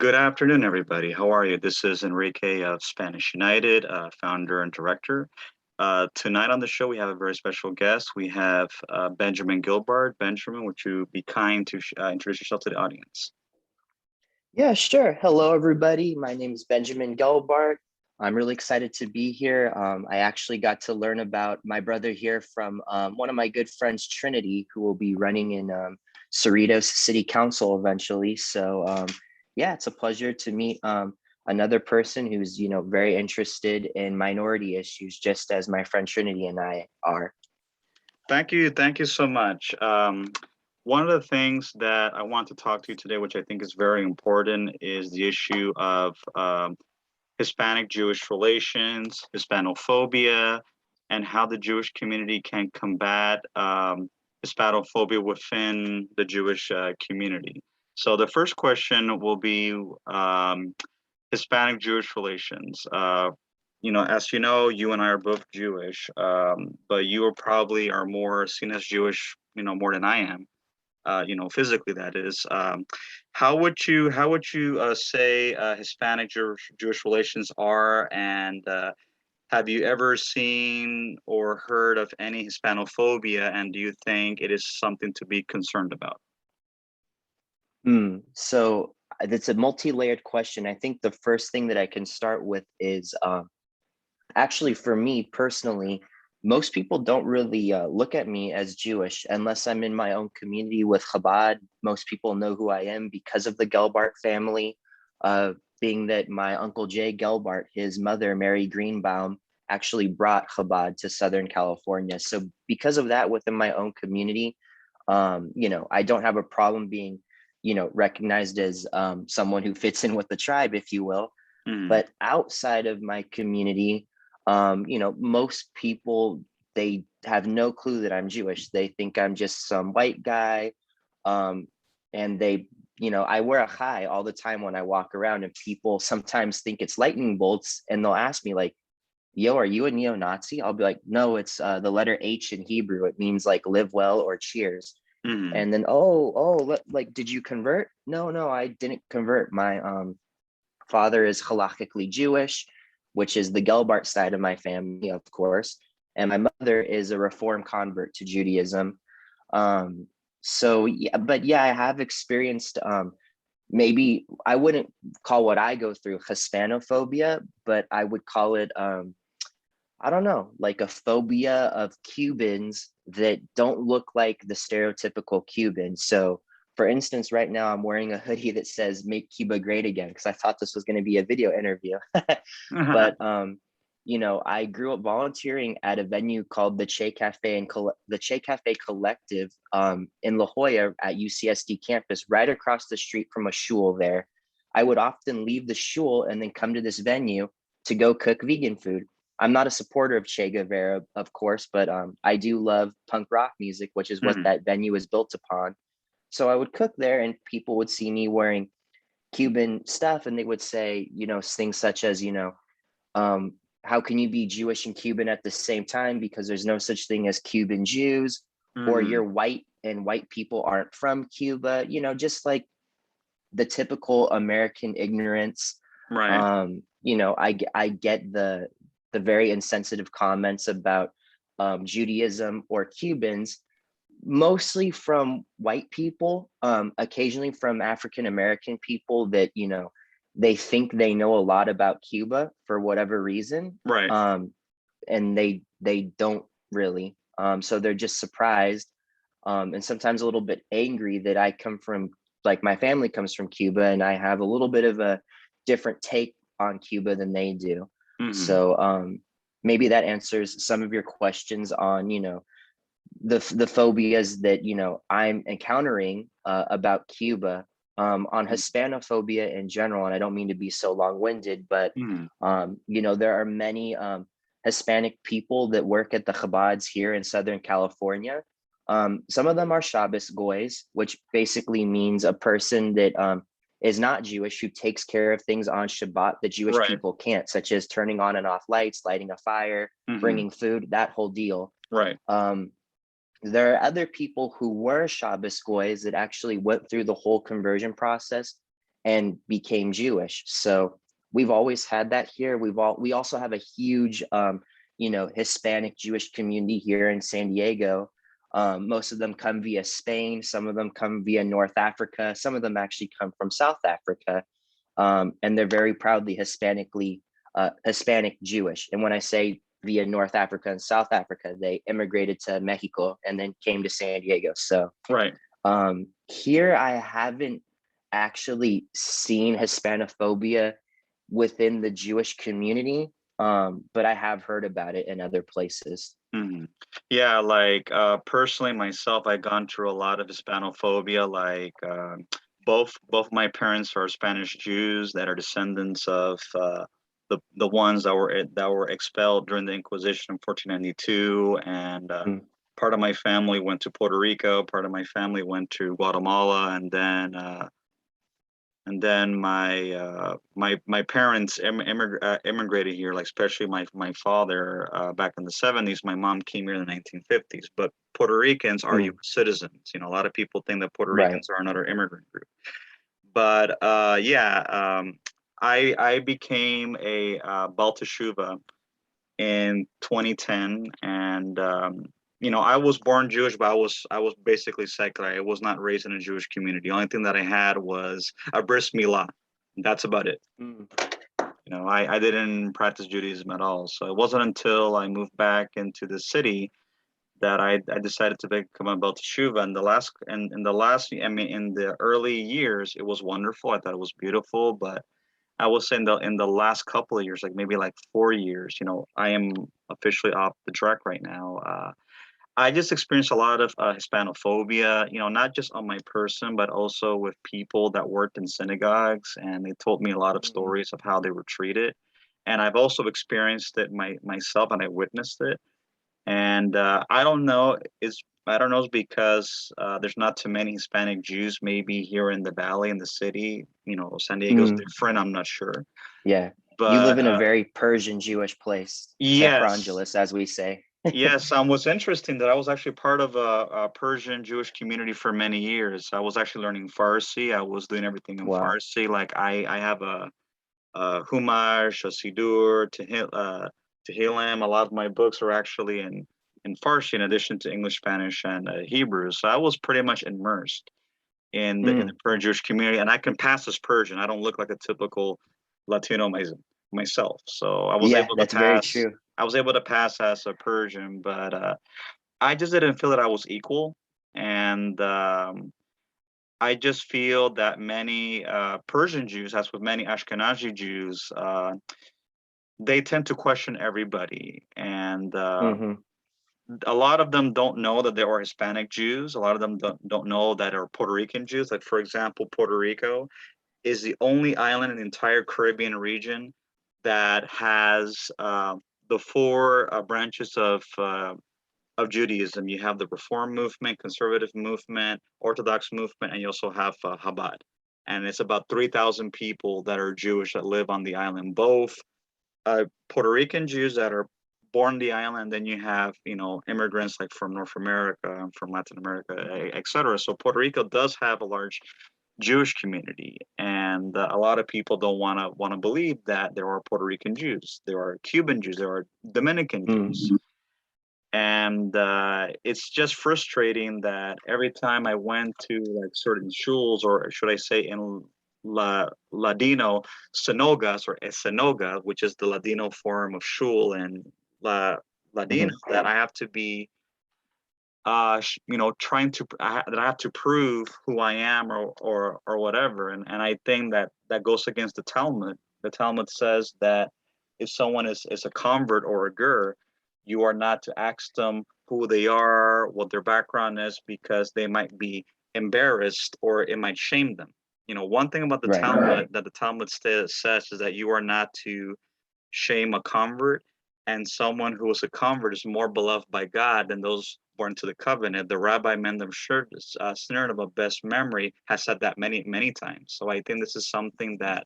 Good afternoon, everybody. How are you? This is Enrique of Spanish United, founder and director. Tonight on the show, we have a very special guest. We have Benjamin Gilbart. Benjamin, would you be kind to introduce yourself to the audience? Yeah, sure. Hello, everybody. My name is Benjamin Gebart. I'm really excited to be here. I actually got to learn about my brother here from one of my good friends, Trinity, who will be running in Cerritos City Council eventually. Yeah, it's a pleasure to meet another person who's, very interested in minority issues, just as my friend Trinity and I are. Thank you. Thank you so much. One of the things that I want to talk to you today, which I think is very important, is the issue of Hispanic-Jewish relations, Hispanophobia, and how the Jewish community can combat Hispanophobia within the Jewish community. So the first question will be Hispanic-Jewish relations. As you know, you and I are both Jewish, but you are probably are more seen as Jewish, more than I am. Physically that is. How would you say Hispanic Jewish relations are, and have you ever seen or heard of any Hispanophobia, and do you think it is something to be concerned about? That's a multi-layered question. I think the first thing that I can start with is actually, for me personally, most people don't really look at me as Jewish unless I'm in my own community with Chabad. Most people know who I am because of the Gelbart family, being that my uncle Jay Gelbart, his mother, Mary Greenbaum, actually brought Chabad to Southern California. So because of that, within my own community, I don't have a problem being, recognized as someone who fits in with the tribe, if you will. Mm, But outside of my community, most people, they have no clue that I'm Jewish. They think I'm just some white guy. Um, and I wear a chai all the time when I walk around, and people sometimes think it's lightning bolts, and they'll ask me like, yo, are you a neo-Nazi? I'll be like, no, it's the letter H in Hebrew. It means like live well or cheers. mm, And then, like, did you convert? No, I didn't convert. My father is halakhically Jewish, which is the Gelbart side of my family, of course. And my mother is a reform convert to Judaism. But I have experienced maybe I wouldn't call what I go through Hispanophobia, but I would call it I don't know, like a phobia of Cubans that don't look like the stereotypical Cuban. So, for instance, right now I'm wearing a hoodie that says "Make Cuba Great Again" because I thought this was going to be a video interview. mm. But I grew up volunteering at a venue called the Che Cafe and the Che Cafe Collective in La Jolla at UCSD campus, right across the street from a shul there. I would often leave the shul and then come to this venue to go cook vegan food. I'm not a supporter of Che Guevara, of course, but I do love punk rock music, which is what that venue is built upon. So I would cook there, and people would see me wearing Cuban stuff, and they would say, things such as, how can you be Jewish and Cuban at the same time? Because there's no such thing as Cuban Jews, or Mm, you're white and white people aren't from Cuba, just like the typical American ignorance. right. I get the very insensitive comments about Judaism or Cubans, mostly from white people, occasionally from African American people that they think they know a lot about Cuba for whatever reason, Right. and they don't really. So they're just surprised, and sometimes a little bit angry that I come from, like, my family comes from Cuba, and I have a little bit of a different take on Cuba than they do. Mm, So maybe that answers some of your questions on, the phobias that I'm encountering about Cuba. On Hispanophobia in general, and I don't mean to be so long-winded, but mm, there are many Hispanic people that work at the Chabads here in Southern California. Some of them are Shabbos goys, which basically means a person that is not Jewish, who takes care of things on Shabbat that Jewish right. people can't, such as turning on and off lights, lighting a fire, Mm, bringing food, that whole deal. right. Um, there are other people who were Shabbos goys that actually went through the whole conversion process and became Jewish. So we've always had that here. We also have a huge Hispanic Jewish community here in San Diego. Most of them come via Spain, some of them come via North Africa, some of them actually come from South Africa. And they're very proudly Hispanic Jewish. And when I say via North Africa and South Africa, they immigrated to Mexico and then came to San Diego. So Right. here I haven't actually seen Hispanophobia within the Jewish community, but I have heard about it in other places. Mhm. Yeah, like personally myself, I've gone through a lot of Hispanophobia. Like both my parents are Spanish Jews that are descendants of the ones that were expelled during the Inquisition in 1492, and Mm, part of my family went to Puerto Rico, part of my family went to Guatemala, and then my parents immigrated here, like especially my father back in the 70s. My mom came here in the 1950s. But Puerto Ricans are U.S. mm, citizens. You know, a lot of people think that Puerto right. Ricans are another immigrant group. But yeah, I became a Baal Teshuva in 2010, and I was born Jewish, but I was basically secular. I was not raised in a Jewish community. The only thing that I had was a bris milah. That's about it. Mm, I didn't practice Judaism at all. So it wasn't until I moved back into the city that I decided to become a Belt Teshuva. And in the early years, it was wonderful. I thought it was beautiful, but I will say in the last couple of years, like maybe like 4 years, I am officially off the track right now. I just experienced a lot of Hispanophobia, not just on my person, but also with people that worked in synagogues, and they told me a lot of mm, stories of how they were treated. And I've also experienced it myself, and I witnessed it. And I don't know, it's because there's not too many Hispanic Jews, maybe here in the valley, in the city. San Diego's mm, different. I'm not sure, yeah. You live but in a very Persian Jewish place, yes, Tehrangeles, as we say. yes. What's interesting that I was actually part of a Persian Jewish community for many years. I was actually learning Farsi. I was doing everything in Wow. Farsi. Like I have a Humash, a Sidur, Tehillim. A lot of my books are actually in Farsi, in addition to English, Spanish, and Hebrew. So I was pretty much immersed in the Mm, Persian Jewish community, and I can pass as Persian. I don't look like a typical Latino myself, so I was yeah, able to that's very pass. true. I was able to pass as a Persian, but I just didn't feel that I was equal, and I just feel that many Persian Jews, as with many Ashkenazi Jews, they tend to question everybody, and Hmm. a lot of them don't know that there are Hispanic Jews. A lot of them don't know that there are Puerto Rican Jews. Like, for example, Puerto Rico is the only island in the entire Caribbean region that has the four branches of Judaism. You have the Reform movement, Conservative movement, Orthodox movement, and you also have Chabad. And it's about 3,000 people that are Jewish that live on the island, both Puerto Rican Jews that are born on the island. Then you have, immigrants like from North America and from Latin America, etc. So Puerto Rico does have a large Jewish community, and a lot of people don't want to believe that there are Puerto Rican Jews, there are Cuban Jews, there are Dominican Mm, Jews, and it's just frustrating that every time I went to like certain shuls, or should I say in Ladino synagogues or synagogue, which is the Ladino form of shul, and Ladino, hmm. that I have to be trying to that I have to prove who I am, or whatever. And I think that goes against the Talmud. The Talmud says that if someone is a convert or a ger, you are not to ask them who they are, what their background is, because they might be embarrassed or it might shame them. One thing about the Right. Talmud that the Talmud says is that you are not to shame a convert, and someone who is a convert is more beloved by God than those born to the covenant. The Rabbi Mendel Snern of best memory has said that many, many times. So I think this is something that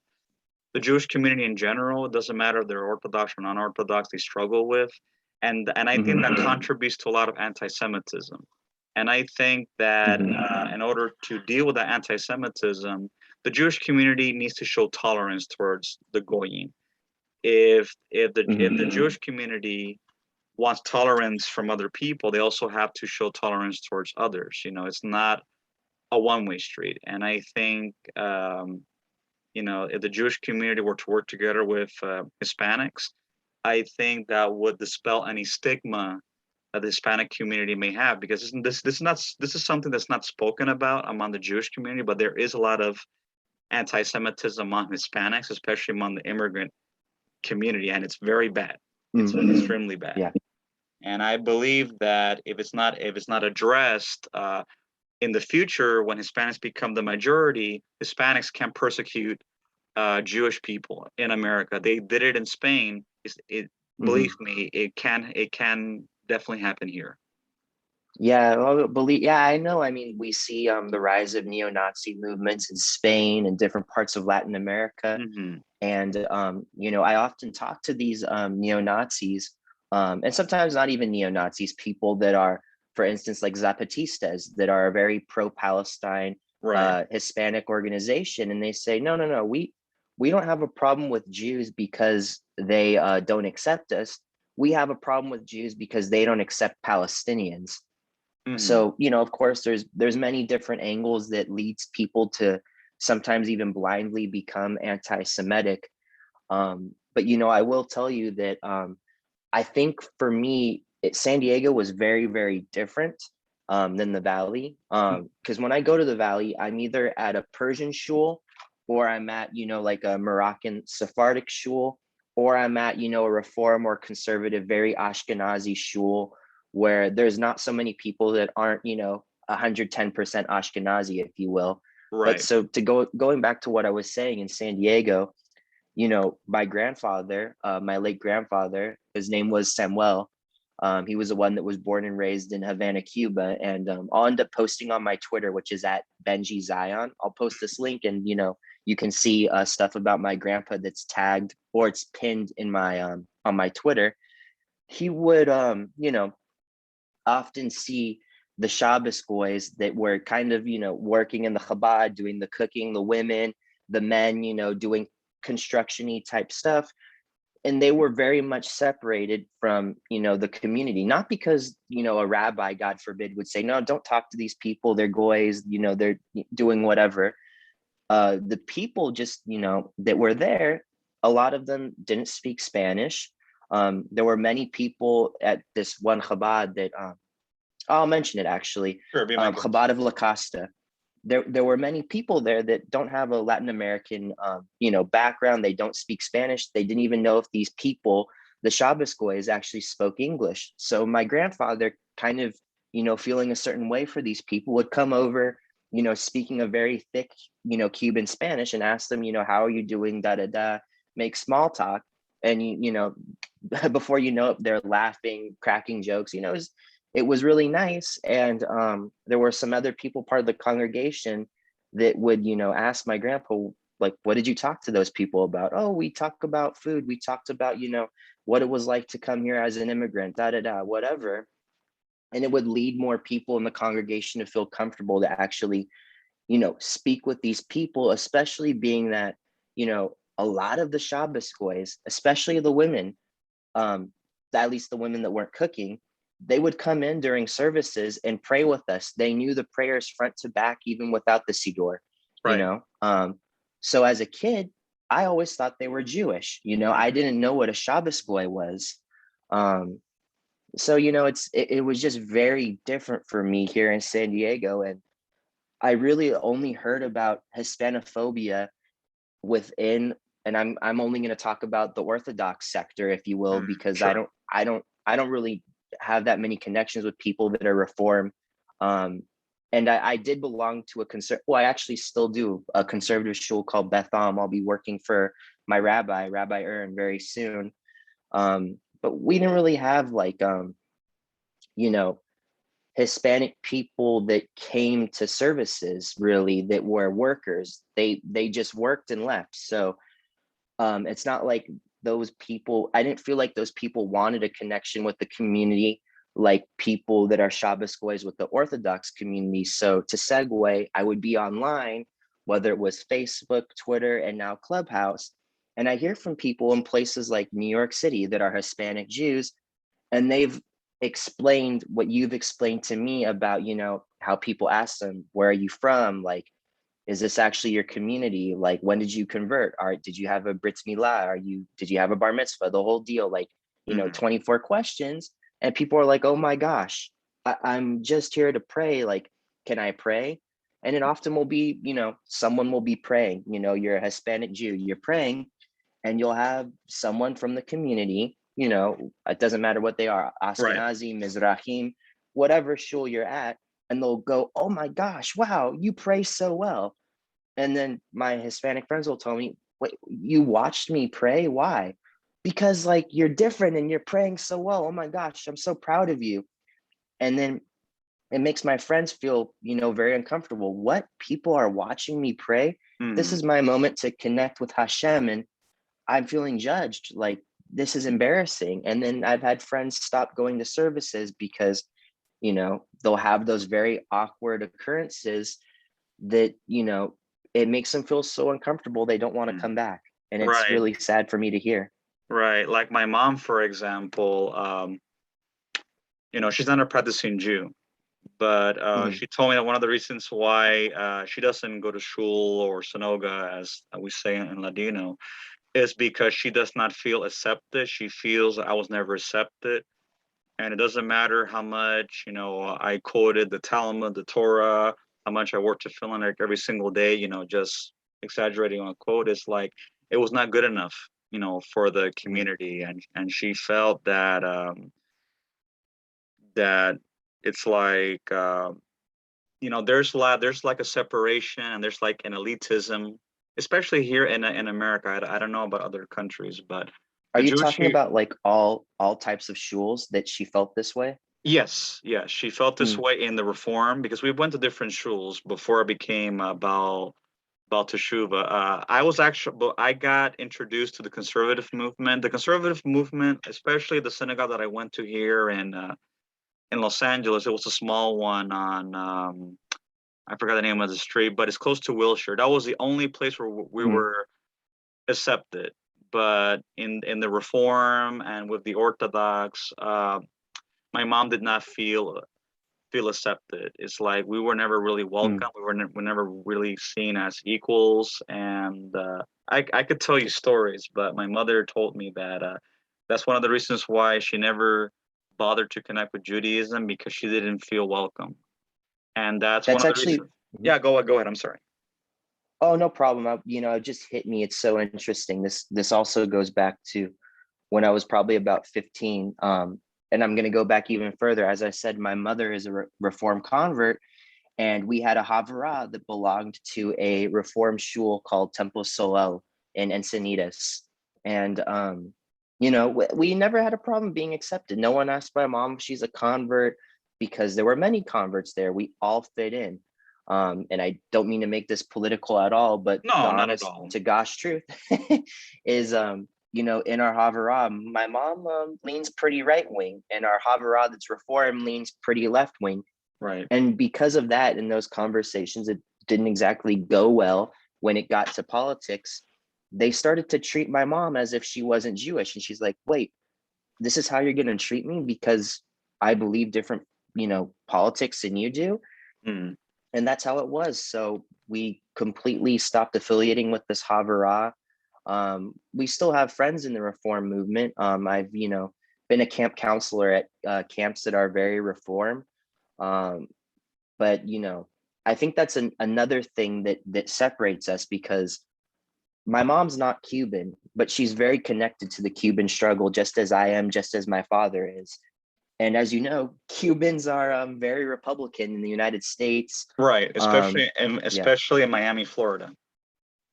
the Jewish community in general, it doesn't matter if they're Orthodox or non-Orthodox, they struggle with. And I think Hmm. that contributes to a lot of anti-Semitism. And I think that Hmm. in order to deal with that anti-Semitism, the Jewish community needs to show tolerance towards the goyim. If the Jewish community wants tolerance from other people, they also have to show tolerance towards others. It's not a one-way street. And I think if the Jewish community were to work together with Hispanics, I think that would dispel any stigma that the Hispanic community may have, because this is something that's not spoken about among the Jewish community, but there is a lot of anti-Semitism among Hispanics, especially among the immigrant community, and it's very bad. It's extremely bad. Yeah. And I believe that if it's not addressed in the future, when Hispanics become the majority, Hispanics can persecute Jewish people in America. They did it in Spain. Believe me, it can definitely happen here. Yeah, well, yeah, I know. I mean, we see the rise of neo-Nazi movements in Spain and different parts of Latin America. And I often talk to these neo-Nazis, and sometimes not even neo-Nazis, people that are, for instance, like Zapatistas, that are a very pro-Palestine Hispanic organization, and they say, no, we don't have a problem with Jews because they don't accept us. We have a problem with Jews because they don't accept Palestinians. So, of course, there's many different angles that leads people to sometimes even blindly become anti-Semitic. But, I will tell you that I think for me, San Diego was very, very different than the Valley. Because when I go to the Valley, I'm either at a Persian shul, or I'm at, like a Moroccan Sephardic shul, or I'm at, a Reform or conservative, very Ashkenazi shul, where there's not so many people that aren't, 110% Ashkenazi, if you will. But so going back to what I was saying in San Diego, my grandfather, my late grandfather, his name was Samuel. He was the one that was born and raised in Havana, Cuba. And I'll end up posting on my Twitter, which is at Benji Zion. I'll post this link, and you can see stuff about my grandpa that's tagged, or it's pinned in my on my Twitter. He would often see the Shabbos goys that were kind of working in the Chabad, doing the cooking, the women, the men, doing construction-y type stuff. And they were very much separated from the community, not because a rabbi, God forbid, would say, no, don't talk to these people, they're goys, they're doing whatever. The people just that were there, a lot of them didn't speak Spanish. There were many people at this one Chabad that I'll mention it, actually. Sure, Chabad of La Costa. There were many people there that don't have a Latin American background. They don't speak Spanish. They didn't even know if these people, the Shabbos goys, actually spoke English. So my grandfather, kind of feeling a certain way for these people, would come over, speaking a very thick Cuban Spanish, and ask them, how are you doing, da da da, make small talk. And before you know it, they're laughing, cracking jokes. It was really nice. And there were some other people, part of the congregation, that would ask my grandpa, like, what did you talk to those people about? Oh, we talked about food, we talked about what it was like to come here as an immigrant, da da da, whatever. And it would lead more people in the congregation to feel comfortable to actually speak with these people, especially being that a lot of the Shabbos goys, especially the women, at least the women that weren't cooking, they would come in during services and pray with us. They knew the prayers front to back, even without the siddur. So as a kid, I always thought they were Jewish. I didn't know what a Shabbos goy was. So it was just very different for me here in San Diego, and I really only heard about Hispanophobia within, and I'm only going to talk about the Orthodox sector, if you will, because sure. I don't really have that many connections with people that are Reform. And I did belong to I actually still do, a conservative shul called Beth Am. I'll be working for my Rabbi Ern, very soon. But we didn't really have like Hispanic people that came to services, really, that were workers. They just worked and left. So it's not like those people, I didn't feel like those people wanted a connection with the community like people that are Shabbos goys with the Orthodox community. So to segue, I would be online whether it was Facebook, Twitter, and now Clubhouse. And I hear from people in places like New York City that are Hispanic Jews, and they've explained what you've explained to me about, how people ask them, where are you from? Like, is this actually your community? Like, when did you convert? Did you have a brit milah? Did you have a bar mitzvah? The whole deal, like, Mhm. 24 questions. And people are like, oh my gosh, I'm just here to pray. Like, can I pray? And it often will be, someone will be praying, you're a Hispanic Jew, you're praying, and you'll have someone from the community, it doesn't matter what they are, Right. Ashkenazi, Mizrahim, whatever shul you're at, and they'll go, oh my gosh, wow, you pray so well. And then my Hispanic friends will tell me, wait, you watched me pray? Why? Because like you're different and you're praying so well. Oh my gosh, I'm so proud of you. And then it makes my friends feel, very uncomfortable. What? People are watching me pray? This Mhm. is my moment to connect with Hashem, and I'm feeling judged. Like, this is embarrassing. And then I've had friends stop going to services because, they'll have those very awkward occurrences that, it makes them feel so uncomfortable they don't want to Mhm. come back. And it's Right. really sad for me to hear. Right. Like my mom, for example, she's not a practicing Jew, but Mhm. she told me that one of the reasons why she doesn't go to shul or synagogue, as we say in Ladino, is because she does not feel accepted. She feels I was never accepted. And it doesn't matter how much, I quoted the Talmud, the Torah, how much I worked to fill in like every single day, just exaggerating on a quote. It's like it was not good enough, for the Mhm. community. And she felt that it's like there's like a separation and there's like an elitism, especially here in America. I don't know about other countries, but Are the you Jewish talking about like all types of shuls that she felt this way? yes, yes, she felt this Mm. way in the reform because we went to different schools before I became about teshuva. I got introduced to the conservative movement. The conservative movement, especially the synagogue that I went to here in Los Angeles, it was a small one on I forgot the name of the street, but it's close to Wilshire. That was the only place where we Mhm. were accepted. But in the reform and with the Orthodox, my mom did not feel accepted. It's like we were never really welcome. Mm. We're never really seen as equals. And I could tell you stories, but my mother told me that that's one of the reasons why she never bothered to connect with Judaism because she didn't feel welcome. And that's one That's of the actually. reasons. Yeah, go ahead. I'm sorry. Oh, no problem. It just hit me. It's so interesting. This also goes back to when I was probably about 15. And I'm going to go back even further. As I said, my mother is a reform convert, and we had a Havurah that belonged to a reform shul called Temple Solel in Encinitas. And we never had a problem being accepted. No one asked my mom if she's a convert because there were many converts there. We all fit in. And I don't mean to make this political at all, but the No, not at honest all. to gosh truth is, in our Havurah, my mom leans pretty right wing, and our Havurah that's reform leans pretty left wing. Right. And because of that, in those conversations, it didn't exactly go well when it got to politics. They started to treat my mom as if she wasn't Jewish. And she's like, wait, this is how you're going to treat me because I believe different, politics than you do. Mm. And that's how it was. So we completely stopped affiliating with this Havurah. We still have friends in the reform movement. I've, been a camp counselor at camps that are very reform. Um, but I think that's another thing that separates us, because my mom's not Cuban, but she's very connected to the Cuban struggle, just as I am, just as my father is. And as you know, Cubans are very Republican in the United States. Right. Yeah. Especially in Miami, Florida.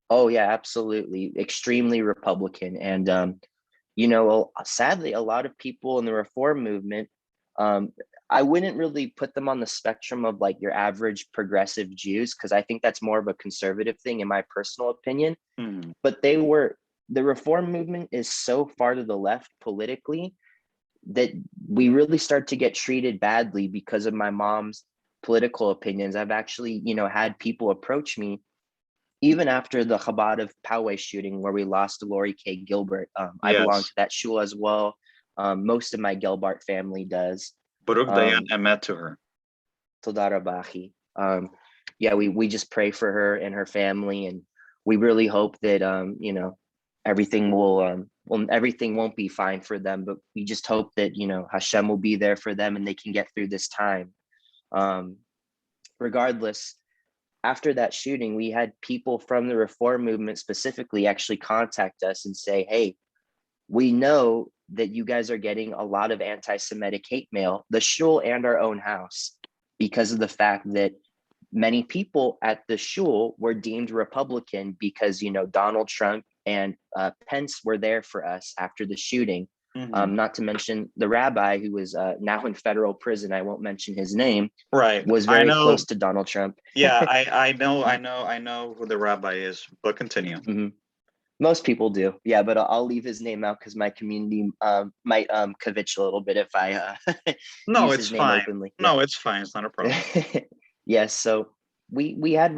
Oh yeah, absolutely, extremely Republican. And sadly, a lot of people in the reform movement, um, I wouldn't really put them on the spectrum of like your average progressive Jews, because I think that's more of a conservative thing, in my personal opinion. Mm. But the reform movement is so far to the left politically that we really start to get treated badly because of my mom's political opinions. I've actually, had people approach me even after the Chabad of Poway shooting where we lost Lori K. Gilbert, I belong Yes. to that shul as well. Most of my Gelbart family does. Baruch Dayan Um, Emet to her. Todara Bahi. Yeah, we just pray for her and her family, and we really hope that everything everything won't be fine for them, but we just hope that Hashem will be there for them and they can get through this time. Um, Regardless, after that shooting, we had people from the reform movement specifically actually contact us and say, hey, we know that you guys are getting a lot of anti-Semitic hate mail, the shul and our own house, because of the fact that many people at the shul were deemed Republican because, Donald Trump and Pence were there for us after the shooting. Mm-hmm. Not to mention the rabbi who was now in federal prison, I won't mention his name, Right. was I very know. close to Donald Trump. Yeah, I know who the rabbi is, but continue. Mhm. Most people do, yeah, but I'll leave his name out because my community might kvetch a little bit if I No, use it's his name fine. openly. Yeah. No, it's fine. It's not a problem. Yes, so we had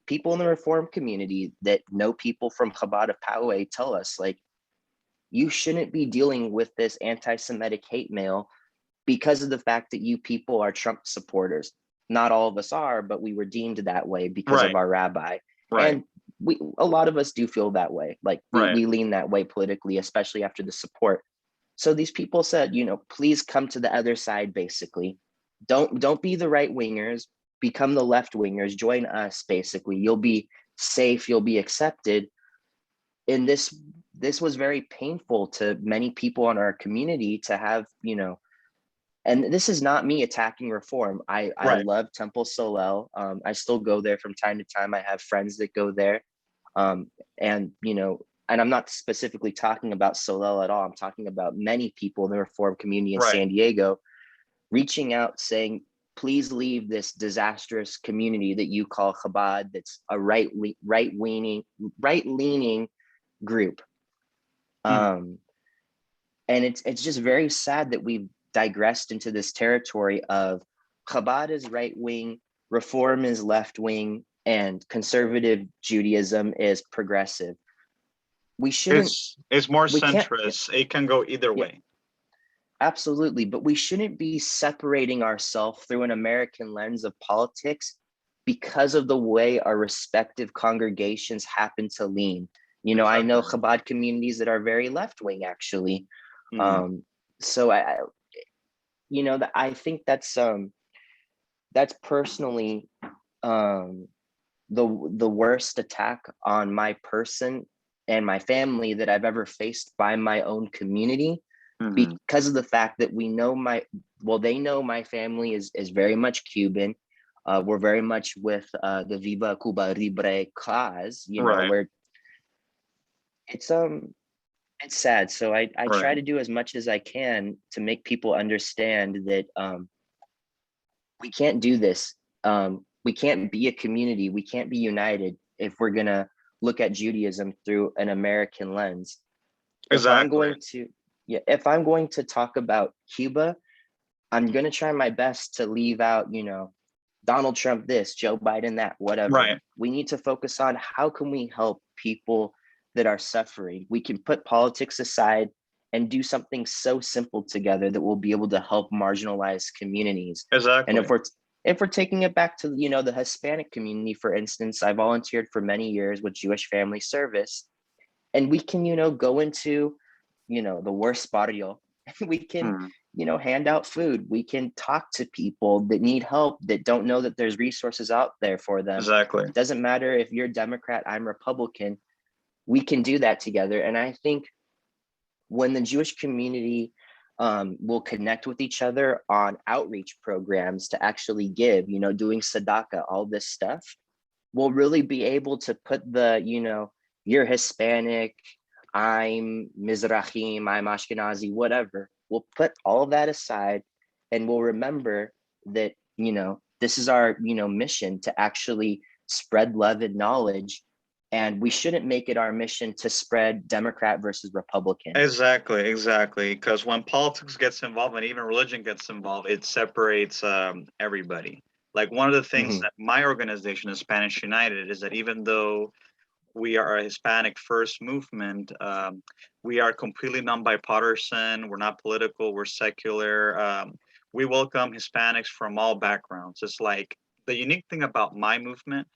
people in the reform community that know people from Chabad of Poway tell us, like, you shouldn't be dealing with this anti-Semitic hate mail because of the fact that you people are Trump supporters. Not all of us are, but we were deemed that way because of Right. our rabbi. Right. And a lot of us do feel that way. Like Right. we lean that way politically, especially after the support. So these people said, please come to the other side, basically. Don't be the right wingers, become the left wingers, join us, basically. You'll be safe, you'll be accepted. And this was very painful to many people in our community to have, and this is not me attacking reform. I Right. love Temple Solel. I still go there from time to time. I have friends that go there. And and I'm not specifically talking about Solel at all. I'm talking about many people in the reform community in Right. San Diego reaching out saying, please leave this disastrous community that you call Chabad, that's a right leaning group. Mhm. And it's just very sad that we've digressed into this territory of Chabad is right wing, reform is left wing, and conservative Judaism is progressive. We shouldn't, It's more we can't, centrist. It can go either yeah, way. absolutely. But we shouldn't be separating ourselves through an American lens of politics because of the way our respective congregations happen to lean. I know Exactly. Chabad communities that are very left wing, actually. Mhm. Um, so I think that's personally the worst attack on my person and my family that I've ever faced by my own community, Mhm. because of the fact that they know my family is very much Cuban. We're very much with the Viva Cuba Libre cause, Right. where it's it's sad. So I Right. try to do as much as I can to make people understand that we can't do this. We can't be a community. We can't be united if we're gonna look at Judaism through an American lens. If I'm Exactly. going to, yeah, if I'm going to talk about Cuba, I'm gonna try my best to leave out, Donald Trump this, Joe Biden that, whatever. Right. We need to focus on how can we help people that are suffering. We can put politics aside and do something so simple together that will be able to help marginalized communities. And Exactly. if we're taking it back to the Hispanic community, for instance, I volunteered for many years with Jewish Family Service, and we can go into the worst barrio. We can Mhm. hand out food. We can talk to people that need help, that don't know that there's resources out there for them. Exactly. Doesn't matter if you're Democrat, I'm Republican. We can do that together. And I think when the Jewish community will connect with each other on outreach programs to actually give, doing tzedakah, all this stuff, we'll really be able to put you're Hispanic, I'm Mizrahim, I'm Ashkenazi, whatever. We'll put all of that aside and we'll remember that, this is our, mission to actually spread love and knowledge. And we shouldn't make it our mission to spread Democrat versus Republican. Exactly. Exactly. Because when politics gets involved and even religion gets involved, it separates everybody. Like one of the things Hmm. that my organization is Spanish United is that even though we are a Hispanic first movement, we are completely non-bipartisan. We're not political. We're secular. We welcome Hispanics from all backgrounds. It's like the unique thing about my movement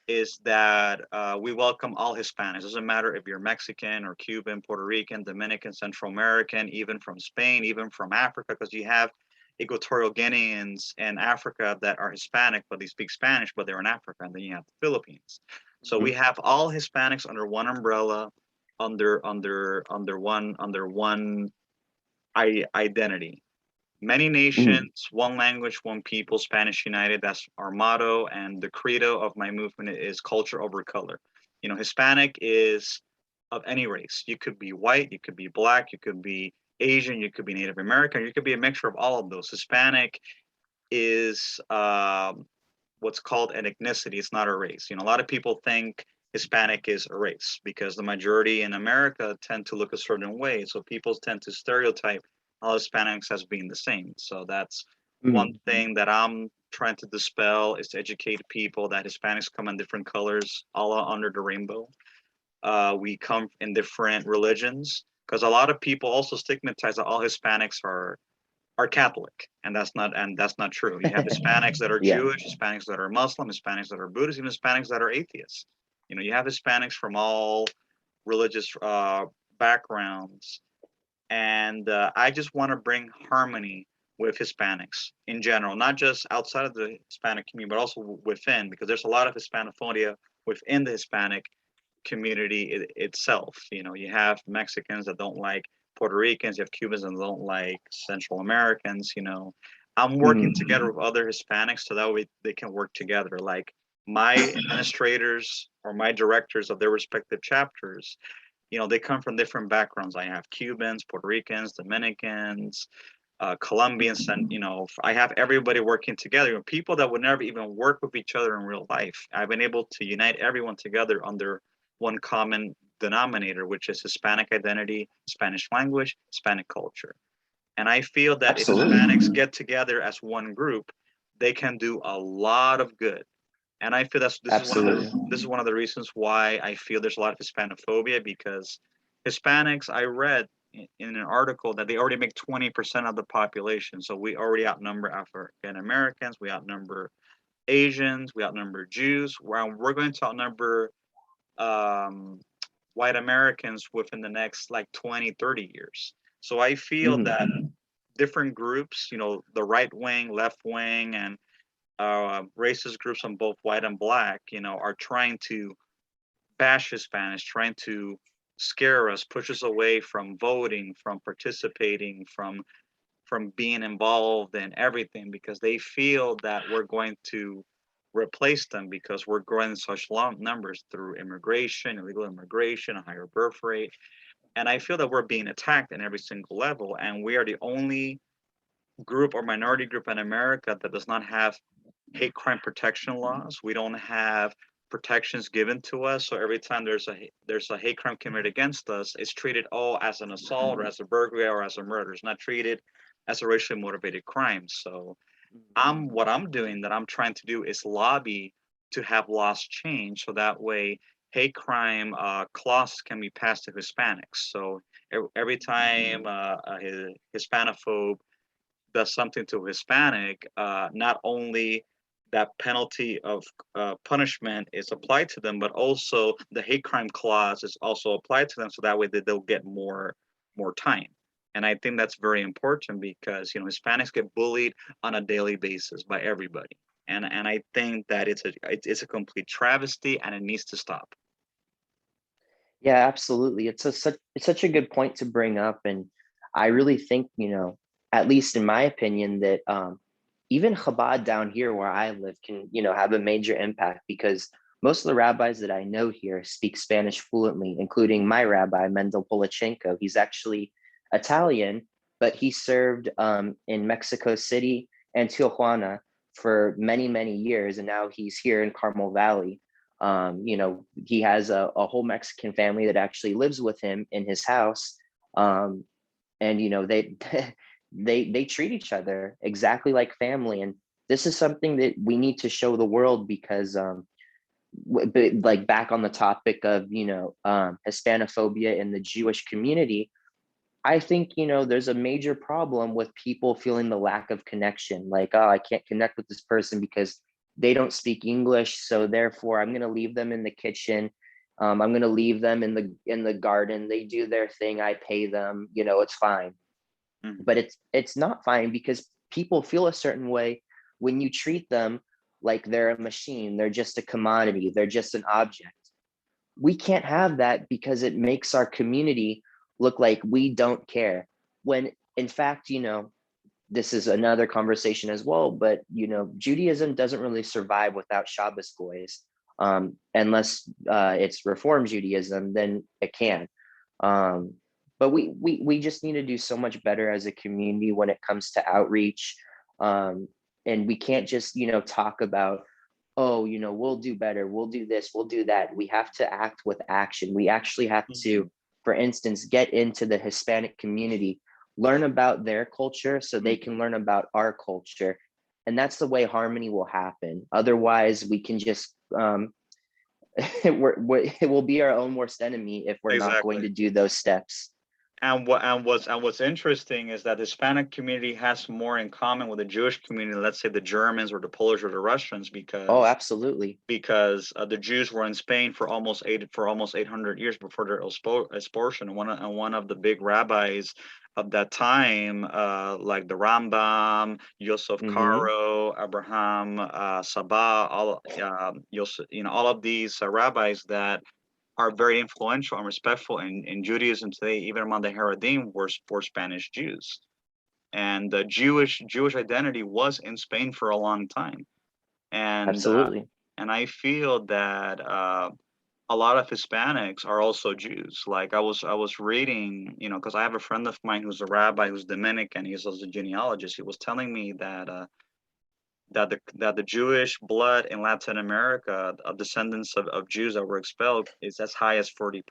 is that we welcome all Hispanics. It doesn't matter if you're Mexican or Cuban, Puerto Rican, Dominican, Central American, even from Spain, even from Africa, because you have Equatorial Guineans in Africa that are Hispanic, but they speak Spanish, but they're in Africa. And then you have the Philippines. So we Hmm. have all Hispanics under one umbrella, under one identity. Many nations, Hmm. one language, one people, Spanish United. That's our motto. And the credo of my movement is culture over color. You know, Hispanic is of any race. You could be white, you could be black, you could be Asian, you could be Native American, you could be a mixture of all of those. Hispanic is what's called an ethnicity. It's not a race. You know, a lot of people think Hispanic is a race because the majority in America tend to look a certain way. So people tend to stereotype all Hispanics as being the same. So that's one Hmm. thing that I'm trying to dispel is to educate people that Hispanics come in different colors, all under the rainbow. We come in different religions because a lot of people also stigmatize that all Hispanics are Catholic, and that's not true. You have Hispanics that are Yeah. Jewish, Hispanics that are Muslim, Hispanics that are Buddhist, even Hispanics that are atheists. You know, you have Hispanics from all religious backgrounds, and I just want to bring harmony with Hispanics in general, not just outside of the Hispanic community, but also within, because there's a lot of Hispanophobia within the Hispanic community itself. You know, you have Mexicans that don't like Puerto Ricans, you have Cubans that don't like Central Americans. You know, I'm working Hmm. together with other Hispanics so that way they can work together. Like my administrators or my directors of their respective chapters, you know, they come from different backgrounds. I have Cubans, Puerto Ricans, Dominicans, Colombians, and you know, I have everybody working together. You know, people that would never even work with each other in real life. I've been able to unite everyone together under one common denominator, which is Hispanic identity, Spanish language, Hispanic culture. And I feel that if Absolutely. Hispanics get together as one group, they can do a lot of good. And I feel that's Absolutely. this is one of the reasons why I feel there's a lot of Hispanophobia because Hispanics, I read in an article that they already make 20% of the population. So we already outnumber African Americans, we outnumber Asians, we outnumber Jews. We're going to outnumber um, white Americans within the next like 20, 30 years. So I feel Hmm. that different groups, you know, the right wing, left wing, and racist groups on both white and black, you know, are trying to bash Hispanics, trying to scare us, push us away from voting, from participating, from being involved in everything because they feel that we're going to replace them because we're growing in such long numbers through immigration, illegal immigration, a higher birth rate. And I feel that we're being attacked in every single level. And we are the only group or minority group in America that does not have hate crime protection laws. We don't have protections given to us. So every time there's a hate crime committed against us, it's treated all as an assault or as a burglary or as a murder. It's not treated as a racially motivated crime. So I'm doing that I'm trying to do is lobby to have laws change so that way hate crime clauses can be passed to Hispanics. So every time a Hispanophobe does something to Hispanic, not only that penalty of punishment is applied to them, but also the hate crime clause is also applied to them, so that way they'll get more time. And I think that's very important because you know Hispanics get bullied on a daily basis by everybody, and I think that it's a complete travesty and it needs to stop. Yeah, absolutely. It's such a good point to bring up, and I really think, at least in my opinion, that even Chabad down here where I live can, have a major impact because most of the rabbis that I know here speak Spanish fluently, including my rabbi Mendel Polachenko. He's actually Italian, but he served in Mexico City and Tijuana for many, many years, and now he's here in Carmel Valley. He has a whole Mexican family that actually lives with him in his house. Um, and they they treat each other exactly like family. And this is something that we need to show the world, because but like back on the topic of Hispanophobia in the Jewish community, I think there's a major problem with people feeling the lack of connection. Like, oh, I can't connect with this person because they don't speak English, so therefore I'm going to leave them in the kitchen. I'm going to leave them in the garden. They do their thing. I pay them. It's fine. Mhm. But it's not fine, because people feel a certain way when you treat them like they're a machine. They're just a commodity. They're just an object. We can't have that, because it makes our community look like we don't care, when in fact this is another conversation as well, but Judaism doesn't really survive without Shabbos goys, unless it's Reform Judaism, then it can. um, but we just need to do so much better as a community when it comes to outreach. And we can't just talk about, oh, we'll do better, we'll do this, we'll do that. We have to act with action. We actually have to, Mhm. for instance, get into the Hispanic community, learn about their culture so they Mhm. can learn about our culture. And that's the way harmony will happen. Otherwise, we can just it will be our own worst enemy if we're not going Exactly. to do those steps. And what's interesting is that the Hispanic community has more in common with the Jewish community, let's say the Germans or the Polish or the Russians, Oh, because absolutely. the Jews were in Spain for almost 800 years before their expulsion. And one of the big rabbis of that time, like the Rambam, Yosef Hmm. Karo, Abraham Sabah, all of these rabbis that are very influential and respectful in Judaism today, even among the Haredim, were Spanish Jews. And the Jewish identity was in Spain for a long time. And Absolutely. I feel that a lot of Hispanics are also Jews. Like I was reading, because I have a friend of mine who's a rabbi who's Dominican. He's also a genealogist. He was telling me that the Jewish blood in Latin America, of descendants of Jews that were expelled, is as high as 40%.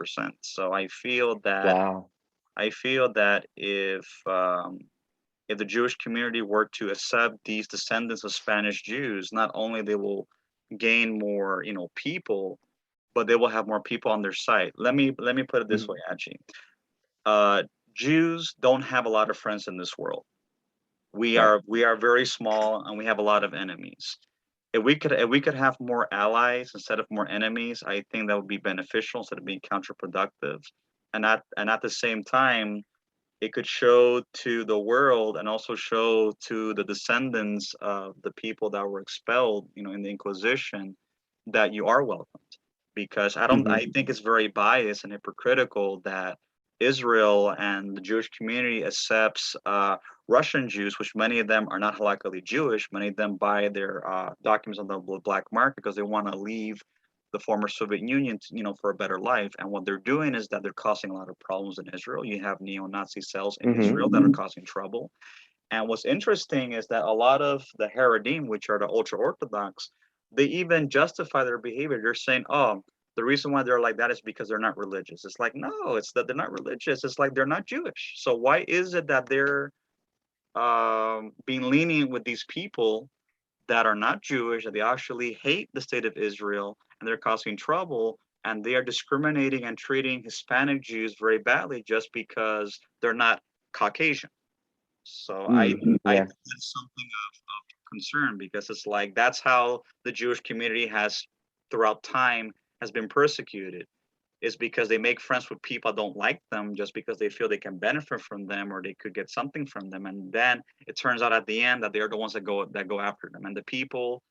So Wow. I feel that if the Jewish community were to accept these descendants of Spanish Jews, not only they will gain more, people, but they will have more people on their side. Let me put it this way, Mhm. Achi. Uh, Jews don't have a lot of friends in this world. We Right. are we are very small and we have a lot of enemies. If we could have more allies instead of more enemies, I think that would be beneficial instead of being counterproductive. And at the same time, it could show to the world and also show to the descendants of the people that were expelled, in the Inquisition, that you are welcomed. Because I Hmm. think it's very biased and hypocritical that Israel and the Jewish community accepts Russian Jews, which many of them are not halakhically Jewish. Many of them buy their documents on the black market because they want to leave the former Soviet Union, for a better life. And what they're doing is that they're causing a lot of problems in Israel. You have neo-Nazi cells in Hmm. Israel that are causing trouble. And what's interesting is that a lot of the Haredim, which are the ultra-Orthodox, they even justify their behavior. They're saying, "Oh, the reason why they're like that is because they're not religious." It's like, no, it's that they're not religious. It's like they're not Jewish. So why is it that they're being lenient with these people that are not Jewish, that they actually hate the state of Israel and they're causing trouble, and they are discriminating and treating Hispanic Jews very badly just because they're not Caucasian? So I Yeah. think that's something of concern, because it's like that's how the Jewish community has throughout time has been persecuted, is because they make friends with people that don't like them just because they feel they can benefit from them or they could get something from them. And then it turns out at the end that they're the ones that go after them. And the people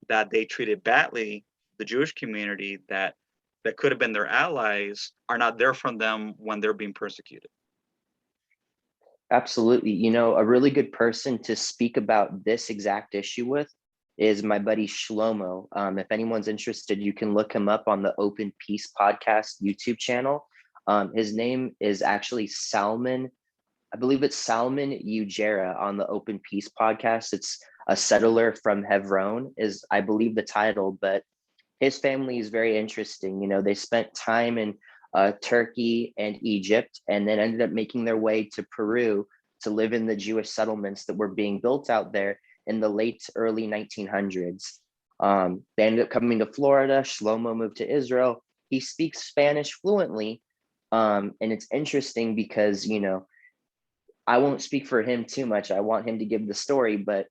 that they treated badly, the Jewish community that could have been their allies, are not there from them when they're being persecuted. Absolutely. A really good person to speak about this exact issue with is my buddy Shlomo. If anyone's interested, you can look him up on the Open Peace Podcast YouTube channel. His name is actually Salman. I believe it's Salman Ujera on the Open Peace Podcast. It's a settler from Hebron, is I believe the title, but his family is very interesting. They spent time in Turkey and Egypt, and then ended up making their way to Peru to live in the Jewish settlements that were being built out there. in the late early 1900s. They ended up coming to Florida. Shlomo moved to Israel. He speaks Spanish fluently. And it's interesting because, I won't speak for him too much. I want him to give the story, but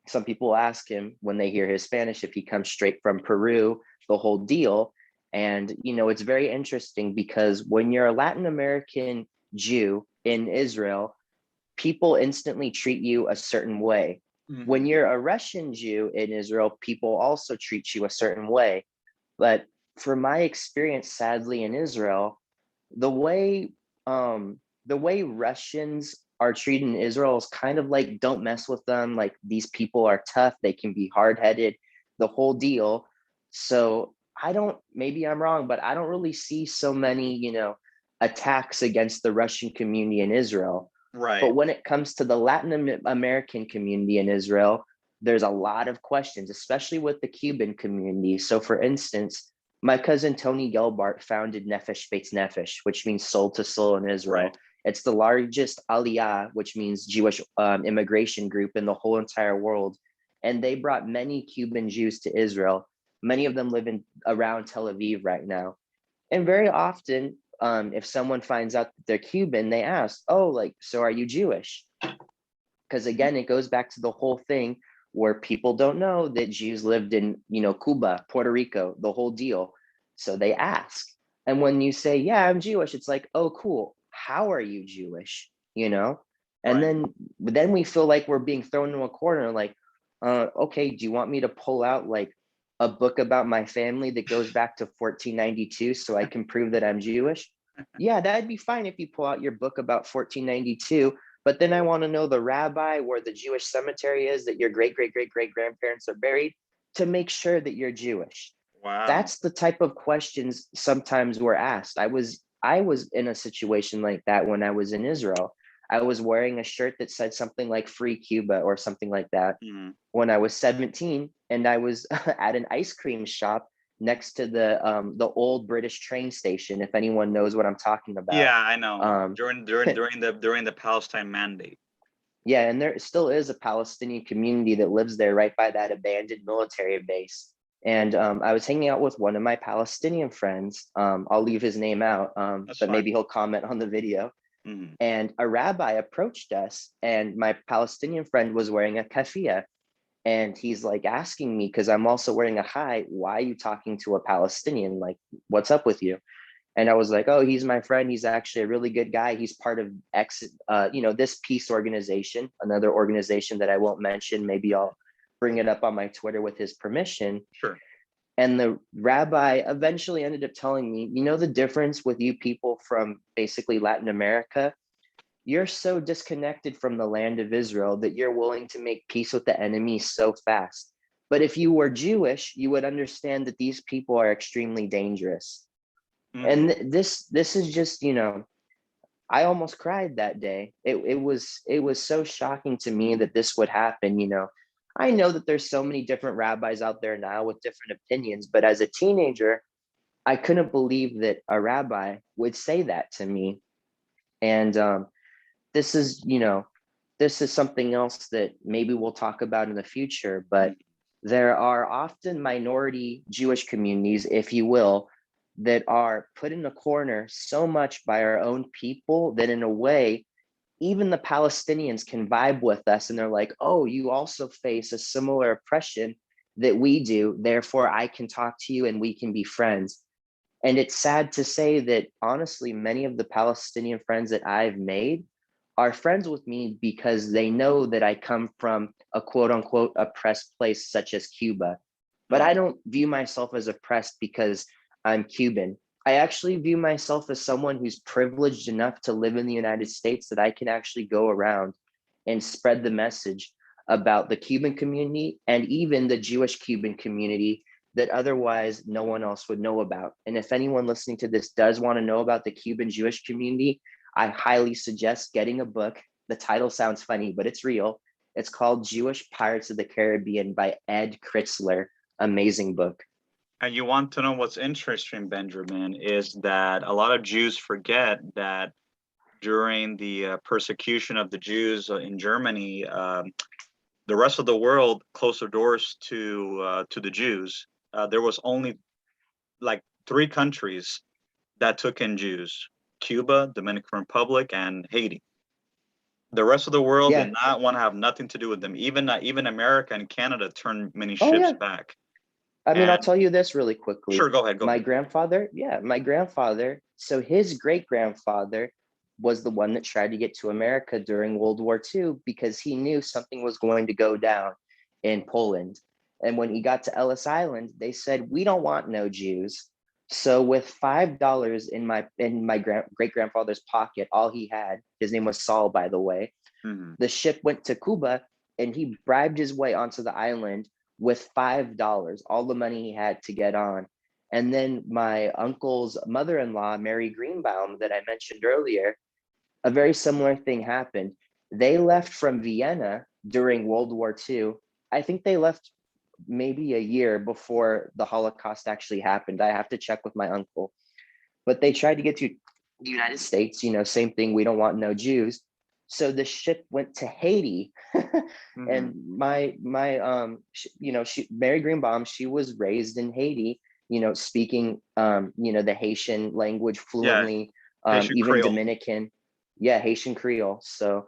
some people ask him when they hear his Spanish if he comes straight from Peru, the whole deal. And, it's very interesting because when you're a Latin American Jew in Israel, people instantly treat you a certain way. When you're a Russian Jew in Israel, people also treat you a certain way. But from my experience, sadly, in Israel, the way the way Russians are treated in Israel is kind of like don't mess with them. Like these people are tough, they can be hard-headed, the whole deal. So I don't, maybe I'm wrong, but I don't really see so many, attacks against the Russian community in Israel. But Right. when it comes to the Latin American community in Israel, there's a lot of questions, especially with the Cuban community. So, for instance, my cousin Tony Gelbart founded Nefesh Beitz Nefesh, which means soul to soul in Israel. Right. It's the largest aliyah, which means Jewish immigration group in the whole entire world. And they brought many Cuban Jews to Israel. Many of them live in around Tel Aviv right now. And very often, if someone finds out that they're Cuban, they ask, "Oh, like, so are you Jewish?" Because again, it goes back to the whole thing where people don't know that Jews lived in, Cuba, Puerto Rico, the whole deal. So they ask. And when you say, "Yeah, I'm Jewish," it's like, "Oh, cool. How are you Jewish?" You know? And Right. then we feel like we're being thrown into a corner, like, okay, do you want me to pull out like a book about my family that goes back to 1492 so I can prove that I'm Jewish? Yeah, that'd be fine if you pull out your book about 1492, but then I want to know the rabbi where the Jewish cemetery is that your great great great great grandparents are buried to make sure that you're Jewish. Wow. That's the type of questions sometimes we're asked. I was in a situation like that when I was in Israel. I was wearing a shirt that said something like "Free Cuba" or something like that Mhm. when I was 17, and I was at an ice cream shop next to the old British train station. If anyone knows what I'm talking about, Yeah, I know. um, During the Palestine Mandate. yeah, and there still is a Palestinian community that lives there right by that abandoned military base. And I was hanging out with one of my Palestinian friends. I'll leave his name out, That's but fine. maybe he'll comment on the video. Mhm. And a rabbi approached us, and my Palestinian friend was wearing a keffiyeh. And he's like asking me, because I'm also wearing a high, "Why are you talking to a Palestinian? Like, what's up with you?" And I was like, "Oh, he's my friend. He's actually a really good guy. He's part of this peace organization, another organization that I won't mention. Maybe I'll bring it up on my Twitter with his permission." Sure. And the rabbi eventually ended up telling me, the difference with you people from basically Latin America, you're so disconnected from the land of Israel that you're willing to make peace with the enemy so fast. But if you were Jewish, you would understand that these people are extremely dangerous. Mhm. And this is just, I almost cried that day. It was so shocking to me that this would happen. I know that there's so many different rabbis out there now with different opinions, but as a teenager, I couldn't believe that a rabbi would say that to me. And this is, this is something else that maybe we'll talk about in the future, but Mhm. there are often minority Jewish communities, if you will, that are put in a corner so much by our own people that in a way, even the Palestinians can vibe with us and they're like, "Oh, you also face a similar oppression that we do. Therefore, I can talk to you and we can be friends." And it's sad to say that honestly, many of the Palestinian friends that I've made are friends with me because they know that I come from a quote unquote oppressed place such as Cuba. But I Mhm. don't view myself as oppressed because I'm Cuban. I actually view myself as someone who's privileged enough to live in the United States that I can actually go around and spread the message about the Cuban community and even the Jewish Cuban community that otherwise no one else would know about. And if anyone listening to this does want to know about the Cuban Jewish community, I highly suggest getting a book. The title sounds funny, but it's real. It's called Jewish Pirates of the Caribbean by Ed Kritzler. Amazing book. And you want to know what's interesting, Benjamin, is that a lot of Jews forget that during the persecution of the Jews in Germany, the rest of the world closed their doors to the Jews. There was only like three countries that took in Jews: Cuba, Dominican Republic, and Haiti. The rest of the world did Yeah. not want to have nothing to do with them. Even America and Canada turned many Oh ships yeah. back. I mean, I'll And tell you this really sure, quickly. go ahead, go My ahead. grandfather, yeah, my grandfather, so his great grandfather was the one that tried to get to America during World War II because he knew something was going to go down in Poland. And when he got to Ellis Island, they said, "We don't want no Jews." So with $5 in my great grandfather's pocket, all he had, his name was Saul, by the way, Hmm. the ship went to Cuba and he bribed his way onto the island with $5, all the money he had to get on. And then my uncle's mother in law, Mary Greenbaum, that I mentioned earlier, a very similar thing happened. They left from Vienna during World War II. I think they left maybe a year before the Holocaust actually happened. I have to check with my uncle. But they tried to get to the United States, same thing. We don't want no Jews. So the ship went to Haiti, Hmm. and she Mary Greenbaum, she was raised in Haiti, speaking the Haitian language Yeah, fluently, Haitian even Creole. Dominican, yeah, Haitian Creole. So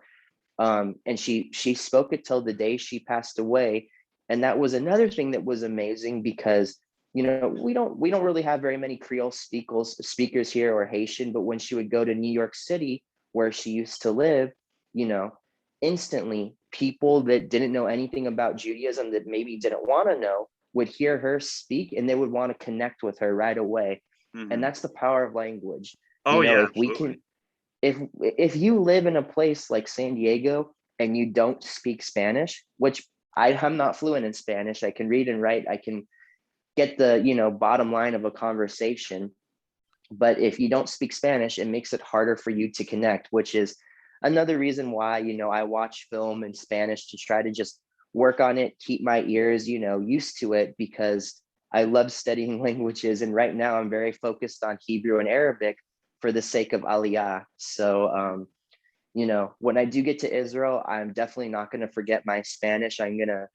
and she spoke it till the day she passed away, and that was another thing that was amazing because we don't really have very many Creole speakers here or Haitian, but when she would go to New York City where she used to live, you know instantly people that didn't know anything about Judaism, that maybe didn't want to know, would hear her speak and they would want to connect with her right away. And Hmm. that's the power of language. Oh yeah, If we absolutely. can, if you live in a place like San Diego and you don't speak Spanish, which I'm not fluent in Spanish, I can read and write, I can get the bottom line of a conversation, but if you don't speak Spanish, it makes it harder for you to connect, which is another reason why I watch film in Spanish to try to just work on it, keep my ears used to it, because I love studying languages, and right now I'm very focused on Hebrew and Arabic for the sake of Aliyah. So when I do get to Israel, I'm definitely not going to forget my Spanish. I'm going to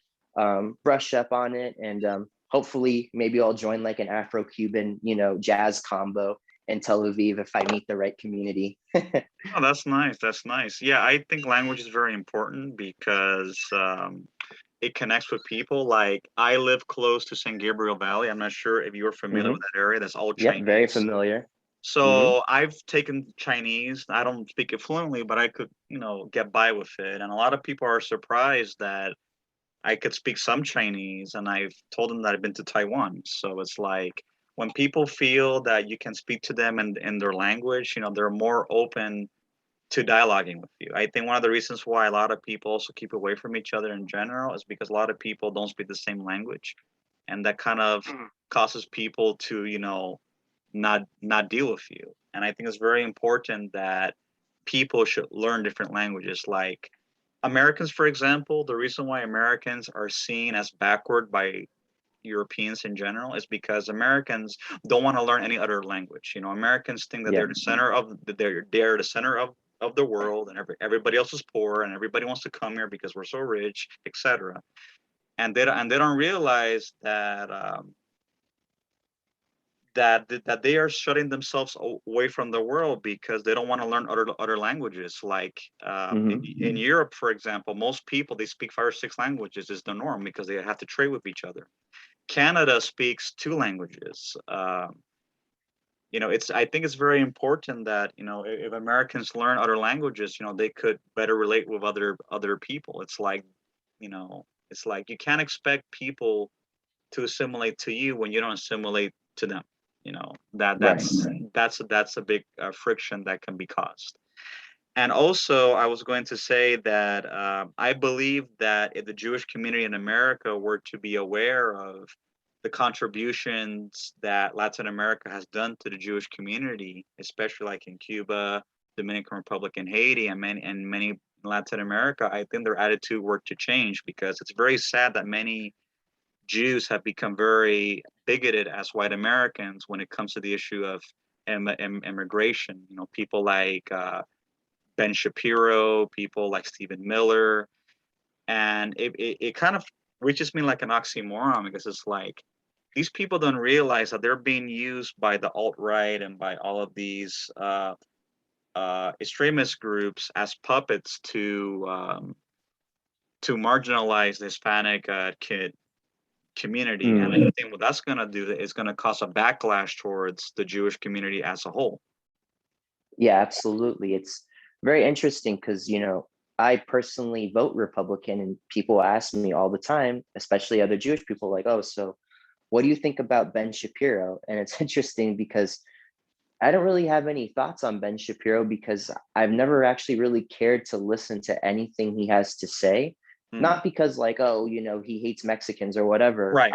brush up on it, and hopefully maybe I'll join like an Afro-Cuban, jazz combo in Tel Aviv if I meet the right community. Oh, that's nice. That's nice. Yeah, I think language is very important because it connects with people. Like I live close to San Gabriel Valley. I'm not sure if you're familiar with Hmm. that area. That's all Yep, very Chinese. familiar. Hmm. So I've taken Chinese. I don't speak it fluently, but I could, get by with it. And a lot of people are surprised that I could speak some Chinese, and I've told them that I've been to Taiwan. So it's like when people feel that you can speak to them in their language, they're more open to dialoguing with you. I think one of the reasons why a lot of people also keep away from each other in general is because a lot of people don't speak the same language, and that kind of causes people to, not deal with you. And I think it's very important that people should learn different languages. Like Americans, for example, the reason why Americans are seen as backward by Europeans in general is because Americans don't want to learn any other language. Americans think that Yeah. they're the center of the world, and everybody else is poor, and everybody wants to come here because we're so rich, etc. And they don't realize that they are shutting themselves away from the world because they don't want to learn other languages. Like in Hmm. Europe, for example, most people they speak 5 or 6 languages is the norm because they have to trade with each other. Canada speaks 2 languages. It's I think it's very important that if Americans learn other languages, they could better relate with other people. It's like you can't expect people to assimilate to you when you don't assimilate to them. That Right. that's a big friction that can be caused. And also, I was going to say that I believe that if the Jewish community in America were to be aware of the contributions that Latin America has done to the Jewish community, especially like in Cuba, Dominican Republic, and Haiti, and many Latin America, I think their attitude were to change because it's very sad that many Jews have become very bigoted as white Americans when it comes to the issue of immigration. People like Ben Shapiro, people like Stephen Miller, and it kind of reaches me like an oxymoron, because it's like these people don't realize that they're being used by the alt-right and by all of these extremist groups as puppets to marginalize the Hispanic community. And I think what that's going to do is going to cause a backlash towards the Jewish community as a whole. Yeah, absolutely. It's very interesting because, I personally vote Republican, and people ask me all the time, especially other Jewish people, like, oh, so what do you think about Ben Shapiro? And it's interesting because I don't really have any thoughts on Ben Shapiro because I've never actually really cared to listen to anything he has to say. Mm. Not because, like, oh, he hates Mexicans or whatever. Right.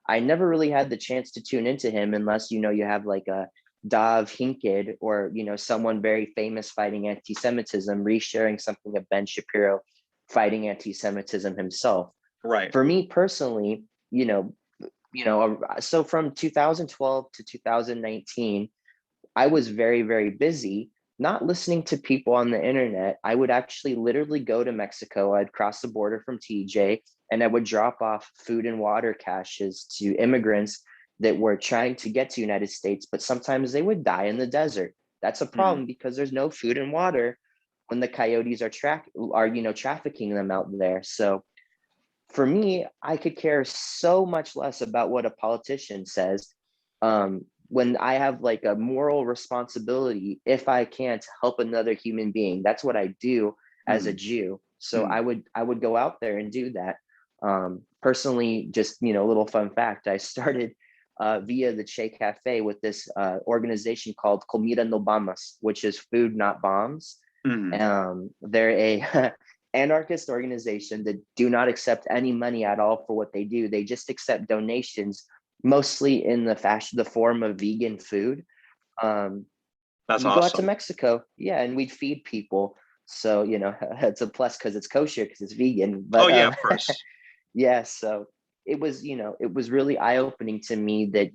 I never really had the chance to tune into him unless, you have like a Dav Hinkid or, someone very famous fighting anti-Semitism, resharing something of Ben Shapiro fighting anti-Semitism himself. Right. For me personally, so from 2012 to 2019, I was very, very busy, not listening to people on the internet. I would actually literally go to Mexico. I'd cross the border from TJ, and I would drop off food and water caches to immigrants that were trying to get to United States, but sometimes they would die in the desert. That's a Mm. problem because there's no food and water when the coyotes are trafficking them out there. So for me, I could care so much less about what a politician says, when I have like a moral responsibility. If I can't help another human being, that's what I do as a Mm. Jew. So Mm. I would go out there and do that. Personally, just a little fun fact: I started via the Che Cafe with this organization called Comida No Bombas, which is food not bombs. Mm. They're a anarchist organization that do not accept any money at all for what they do. They just accept donations, mostly in the form of vegan food. Um, That's we go out to awesome. Mexico, yeah, and we'd feed people. So it's a plus because it's kosher because it's vegan. Oh But yeah, of course. yeah, so it was really eye opening to me that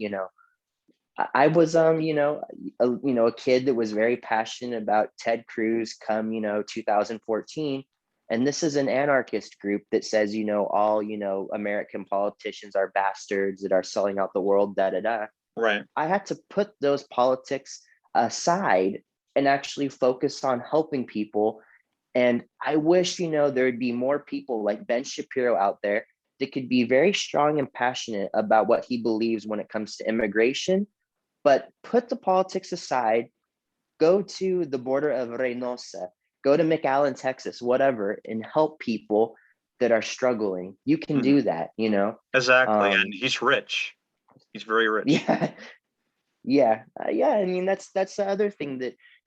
I was a kid that was very passionate about Ted Cruz come 2014, and this is an anarchist group that says all American politicians are bastards that are selling out the world, da da da. Right. I had to put those politics aside and actually focus on helping people. And I wish there'd be more people like Ben Shapiro out there that could be very strong and passionate about what he believes when it comes to immigration, but put the politics aside, go to the border of Reynosa, go to McAllen, Texas, whatever, and help people that are struggling. You can Mm. do that. Exactly, and Um, he's rich. He's very rich. yeah, yeah. I mean, that's the other thing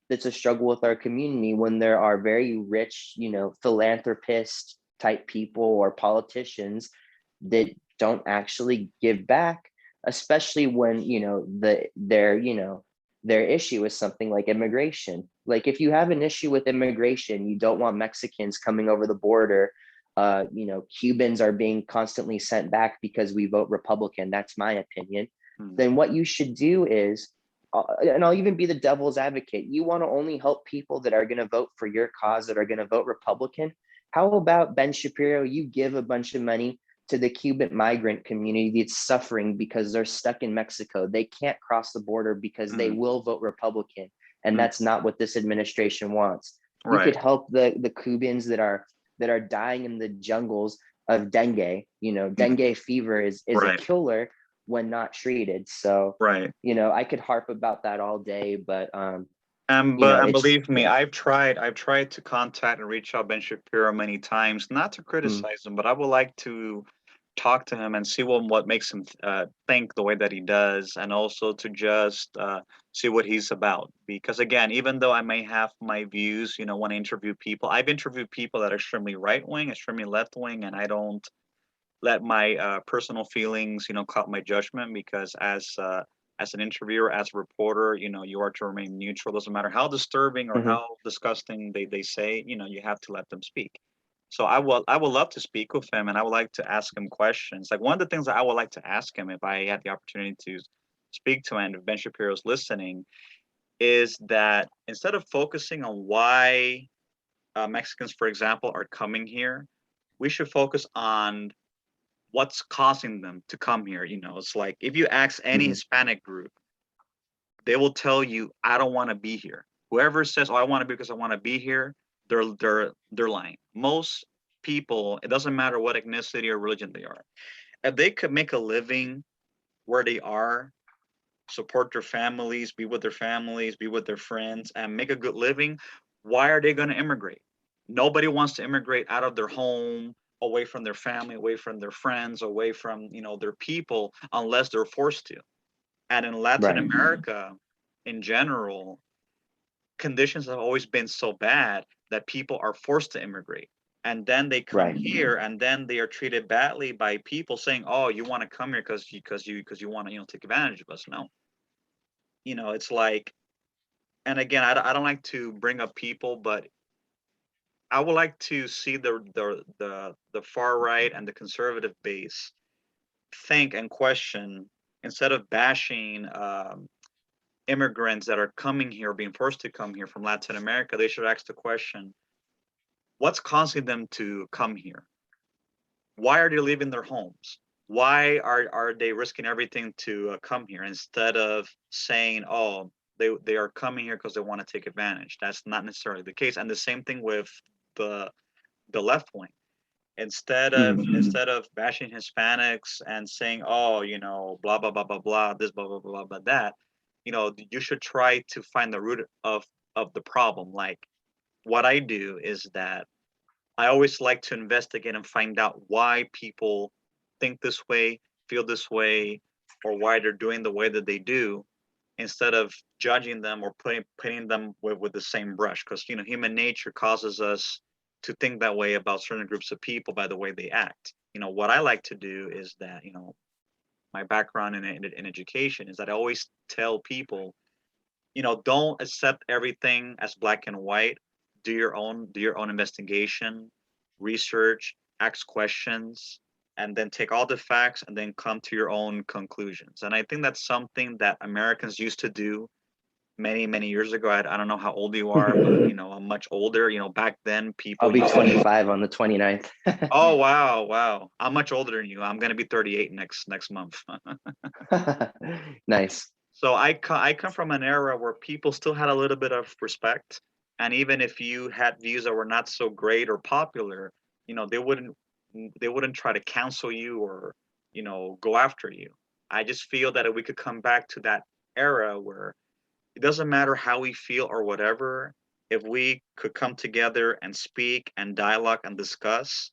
that's a struggle with our community when there are very rich, philanthropist type people or politicians that don't actually give back, especially when their issue is something like immigration. Like if you have an issue with immigration, you don't want Mexicans coming over the border. Cubans are being constantly sent back because we vote Republican. That's my opinion. Mm. Then what you should do is, and I'll even be the devil's advocate, you want to only help people that are going to vote for your cause, that are going to vote Republican. How about Ben Shapiro? You give a bunch of money to the Cuban migrant community that's suffering because they're stuck in Mexico. They can't cross the border because they Mm. will vote Republican. And Mm. that's not what this administration wants. You Right. could help the Cubans that are dying in the jungles of dengue. Mm. Dengue fever is a Right. killer when not treated. So, Right. I could harp about that all day, but And it's believe me, yeah. I've tried to contact and reach out Ben Shapiro many times, not to Mm, criticize him, but I would like to talk to him and see what makes him think the way that he does, and also to just see what he's about. Because again, even though I may have my views, when I interview people, I've interviewed people that are extremely right wing, extremely left wing, and I don't let my personal feelings, cloud my judgment, because as an interviewer, as a reporter, you are to remain neutral. Doesn't matter how disturbing or mhm, how disgusting they say, you have to let them speak. So I would love to speak with him, and I would like to ask him questions. Like one of the things that I would like to ask him if I had the opportunity to speak to him, if Ben Shapiro's listening, is that instead of focusing on why Mexicans, for example, are coming here, we should focus on what's causing them to come here. It's like if you ask any Hmm. Hispanic group, they will tell you, I don't want to be here. Whoever says, oh, I want to be because I want to be here, they're lying. Most people, it doesn't matter what ethnicity or religion they are, if they could make a living where they are, support their families, be with their friends, and make a good living, why are they going to immigrate? Nobody wants to immigrate out of their home, away from their family, away from their friends, away from their people, unless they're forced to. And in Latin Right. America, in general, conditions have always been so bad that people are forced to immigrate. And then they come Right. here, and then they are treated badly by people saying, "Oh, you want to come here because you want to take advantage of us." No, it's like, and again, I don't like to bring up people, but I would like to see the far right and the conservative base think and question, instead of bashing immigrants that are coming here, being forced to come here from Latin America. They should ask the question, what's causing them to come here? Why are they leaving their homes? Why are they risking everything to come here, instead of saying, oh, they are coming here because they want to take advantage? That's not necessarily the case. And the same thing with the the left wing. Instead of bashing Hispanics and saying, oh, blah blah blah blah blah, this blah blah blah blah that, you should try to find the root of the problem. Like, what I do is that I always like to investigate and find out why people think this way, feel this way, or why they're doing the way that they do, instead of judging them or painting them with the same brush. Because human nature causes us to think that way about certain groups of people by the way they act. What I like to do is that my background in education is that I always tell people, don't accept everything as black and white. Do your own investigation, research, ask questions, and then take all the facts and then come to your own conclusions. And I think that's something that Americans used to do many, many years ago. I don't know how old you are, but I'm much older. Back then I'll people be used to. 25 on the 29th. Oh, wow, wow. I'm much older than you. I'm gonna be 38 next month. Nice. So I come from an era where people still had a little bit of respect, and even if you had views that were not so great or popular, they wouldn't try to counsel you or go after you. I just feel that if we could come back to that era where it doesn't matter how we feel or whatever, if we could come together and speak and dialogue and discuss,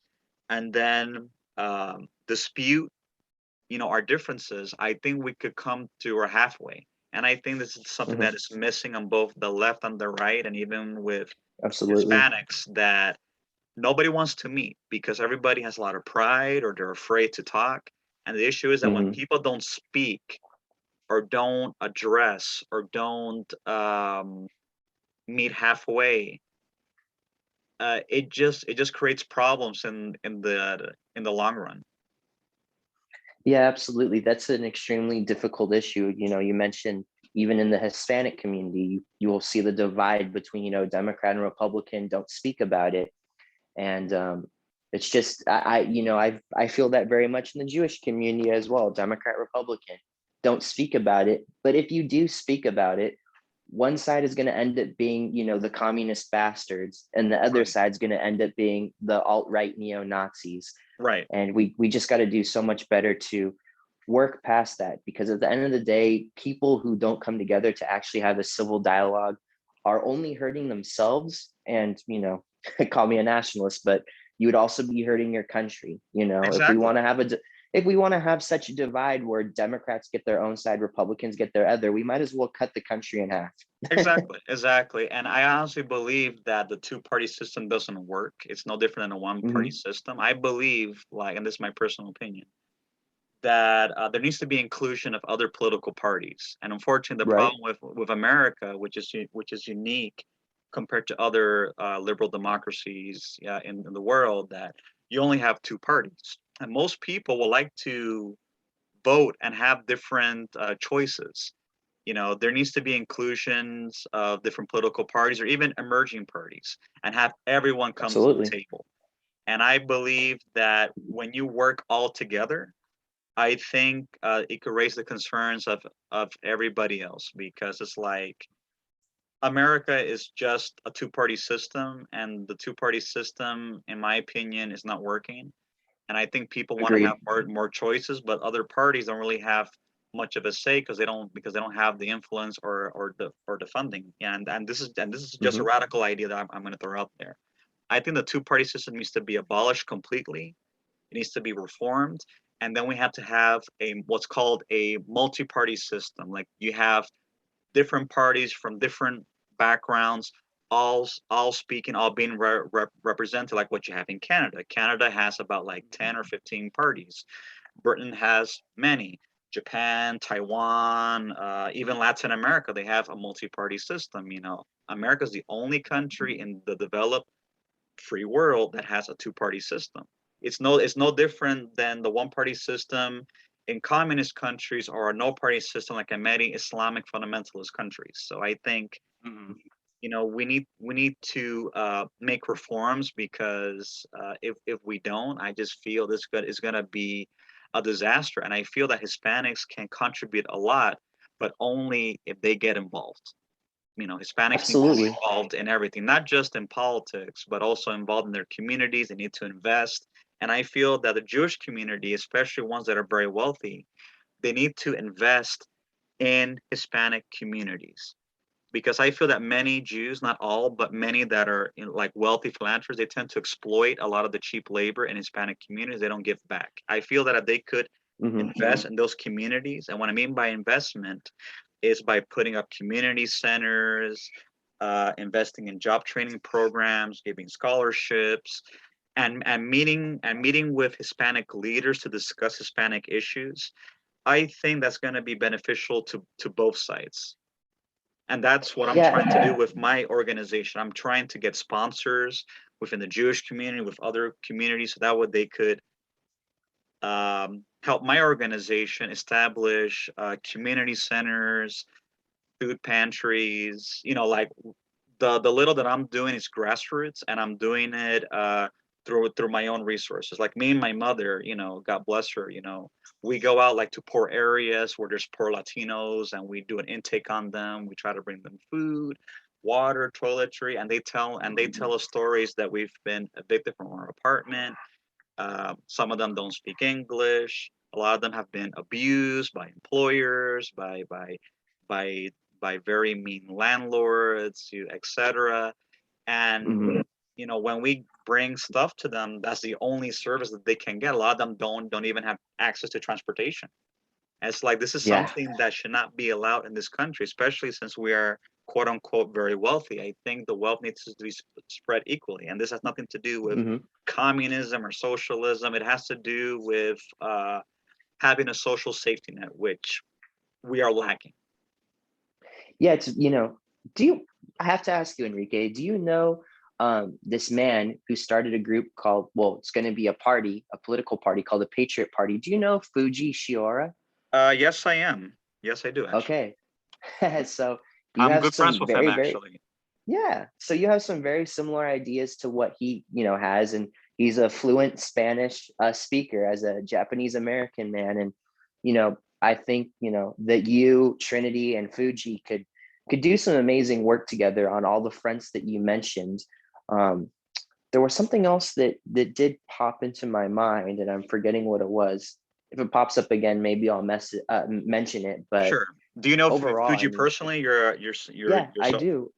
and then dispute our differences, I think we could come to a halfway. And I think this is something Hmm. that is missing on both the left and the right, and even with Absolutely. Hispanics, that nobody wants to meet because everybody has a lot of pride or they're afraid to talk. And the issue is that when Hmm. people don't speak or don't address or don't meet halfway, it just creates problems in the long run. Yeah, absolutely. That's an extremely difficult issue. You mentioned even in the Hispanic community, you will see the divide between, Democrat and Republican don't speak about it. And it's just, I feel that very much in the Jewish community as well. Democrat, Republican don't speak about it. But if you do speak about it, one side is going to end up being, the communist bastards, and the other Right. side's going to end up being the alt-right neo-Nazis. Right. And we just got to do so much better to work past that, because at the end of the day, people who don't come together to actually have a civil dialogue are only hurting themselves. And call me a nationalist, but you would also be hurting your country. If we Exactly. want to have if we want to have such a divide where Democrats get their own side, Republicans get their other, we might as well cut the country in half. Exactly, exactly. And I honestly believe that the two-party system doesn't work. It's no different than a one-party Hmm. system. I believe, like, and this is my personal opinion, that there needs to be inclusion of other political parties. And unfortunately, the Right. problem with America, which is unique compared to other liberal democracies in the world, that you only have two parties, and most people will like to vote and have different choices. There needs to be inclusions of different political parties or even emerging parties, and have everyone come to the Absolutely. table. And I believe that when you work all together, I think it could raise the concerns of everybody else, because it's like America is just a two-party system, and the two-party system, in my opinion, is not working. And I think people want to have Agreed. more choices, but other parties don't really have much of a say because they don't have the influence or the funding. And this is just a Hmm. radical idea that I'm going to throw out there. I think the two-party system needs to be abolished completely. It needs to be reformed, and then we have to have a what's called a multi-party system. Like you have different parties from different backgrounds, all speaking, all being represented, like what you have in Canada. Canada has about like 10 or 15 parties. Britain has many. Japan, Taiwan, even Latin America, they have a multi-party system. America is the only country in the developed free world that has a two-party system. It's no different than the one-party system in communist countries, or a no-party system like in many Islamic fundamentalist countries. So I think Hmm. we need to make reforms, because if we don't, I just feel this is gonna be a disaster. And I feel that Hispanics can contribute a lot, but only if they get involved. Hispanics need to be Absolutely. involved in everything, not just in politics, but also involved in their communities. They need to invest. And I feel that the Jewish community, especially ones that are very wealthy, they need to invest in Hispanic communities. Because I feel that many Jews, not all, but many that are like wealthy philanthropists, they tend to exploit a lot of the cheap labor in Hispanic communities. They don't give back. I feel that if they could Hmm. invest in those communities, and what I mean by investment is by putting up community centers, investing in job training programs, giving scholarships, and meeting with Hispanic leaders to discuss Hispanic issues. I think that's going to be beneficial to both sides. And that's what I'm trying to do Yeah. with my organization. I'm trying to get sponsors within the Jewish community, with other communities, so that way they could help my organization establish community centers, food pantries. Like the little that I'm doing is grassroots, and I'm doing it through my own resources. Like me and my mother, God bless her. We go out like to poor areas where there's poor Latinos, and we do an intake on them. We try to bring them food, water, toiletry, and they tell us stories that we've been evicted from our apartment. Some of them don't speak English. A lot of them have been abused by employers, by by very mean landlords, etc. And Hmm. when we bring stuff to them, that's the only service that they can get. A lot of them don't even have access to transportation. And it's like this is Yeah. something that should not be allowed in this country, especially since we are quote unquote very wealthy. I think the wealth needs to be spread equally, and this has nothing to do with Hmm. communism or socialism. It has to do with having a social safety net, which we are lacking. Yeah. Do you, I have to ask you, Enrique, do you know this man who started a group called, well, it's going to be a party, a political party called the Patriot Party. Do you know Fuji Shiora? Yes, I am. Yes, I do actually. Okay. So you I'm have good friends some with him very, very, actually. yeah. So you have some very similar ideas to what he, has, and he's a fluent Spanish speaker as a Japanese American man. And, I think, that you, Trinity, and Fuji could do some amazing work together on all the fronts that you mentioned. Um, there was something else that did pop into my mind, and I'm forgetting what it was. If it pops up again, maybe I'll mention it. But Sure. Do you know overall, I Fuji mean, personally? You're yeah, I yourself. do.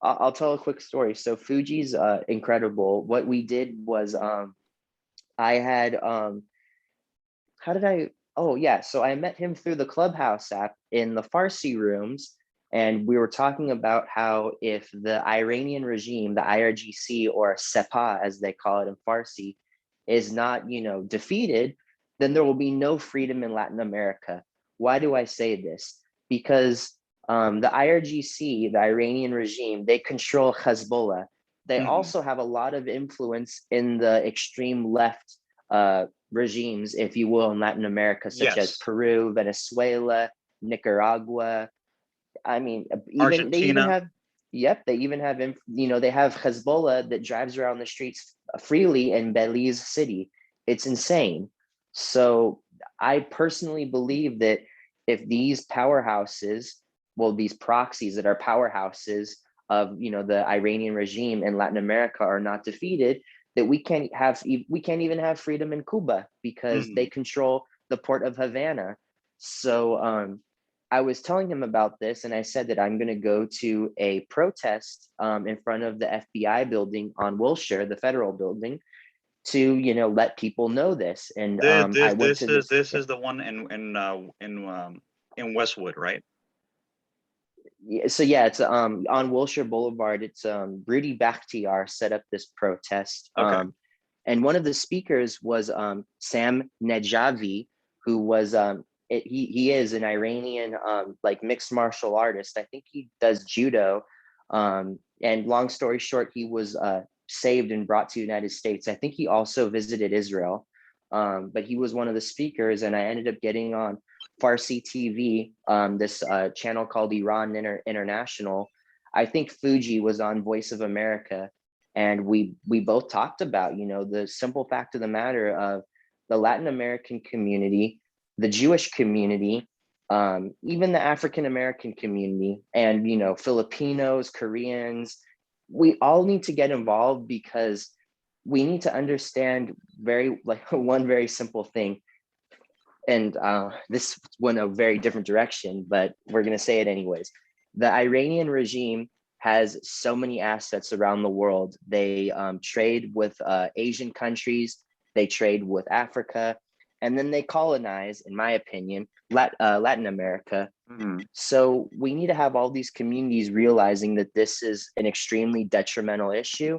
I'll tell a quick story. So Fuji's incredible. What we did was I had how did I oh yeah, so I met him through the Clubhouse app in the Farsi rooms, and we were talking about how if the Iranian regime, the IRGC, or Sepah as they call it in Farsi, is not, defeated, then there will be no freedom in Latin America. Why do I say this? Because the IRGC, the Iranian regime, they control Hezbollah. They Mhm. also have a lot of influence in the extreme left regimes, if you will, in Latin America, such as Yes. Peru, Venezuela, Nicaragua. I mean, even they even Argentina. have, Yep, they even have, they have Hezbollah that drives around the streets freely in Belize City. It's insane. So I personally believe that if these powerhouses, well, these proxies that are powerhouses of, the Iranian regime in Latin America are not defeated, that we can't even have freedom in Cuba because they Mhm. control the port of Havana. So I was telling him about this, and I said that I'm going to go to a protest in front of the FBI building on Wilshire, the federal building, to let people know this. And This I this went this to is this. this is the one in Westwood, right? Yeah, so yeah, it's on Wilshire Boulevard. It's Rudy Bakhtiar set up this protest. Okay. And one of the speakers was Sam Nejavi, who was he is an Iranian like mixed martial artist. I think he does judo. And long story short, he was saved and brought to the United States. I think he also visited Israel, but he was one of the speakers, and I ended up getting on Farsi TV, this channel called International. I think Fuji was on Voice of America, and we both talked about the simple fact of the matter of the Latin American community, the Jewish community, even the African American community, and Filipinos, Koreans. We all need to get involved because we need to understand very like one very simple thing. And this went a very different direction, but we're going to say it anyways. The Iranian regime has so many assets around the world. They trade with Asian countries, they trade with Africa, and then they colonize, in my opinion, Latin America. Mhm. So we need to have all these communities realizing that this is an extremely detrimental issue,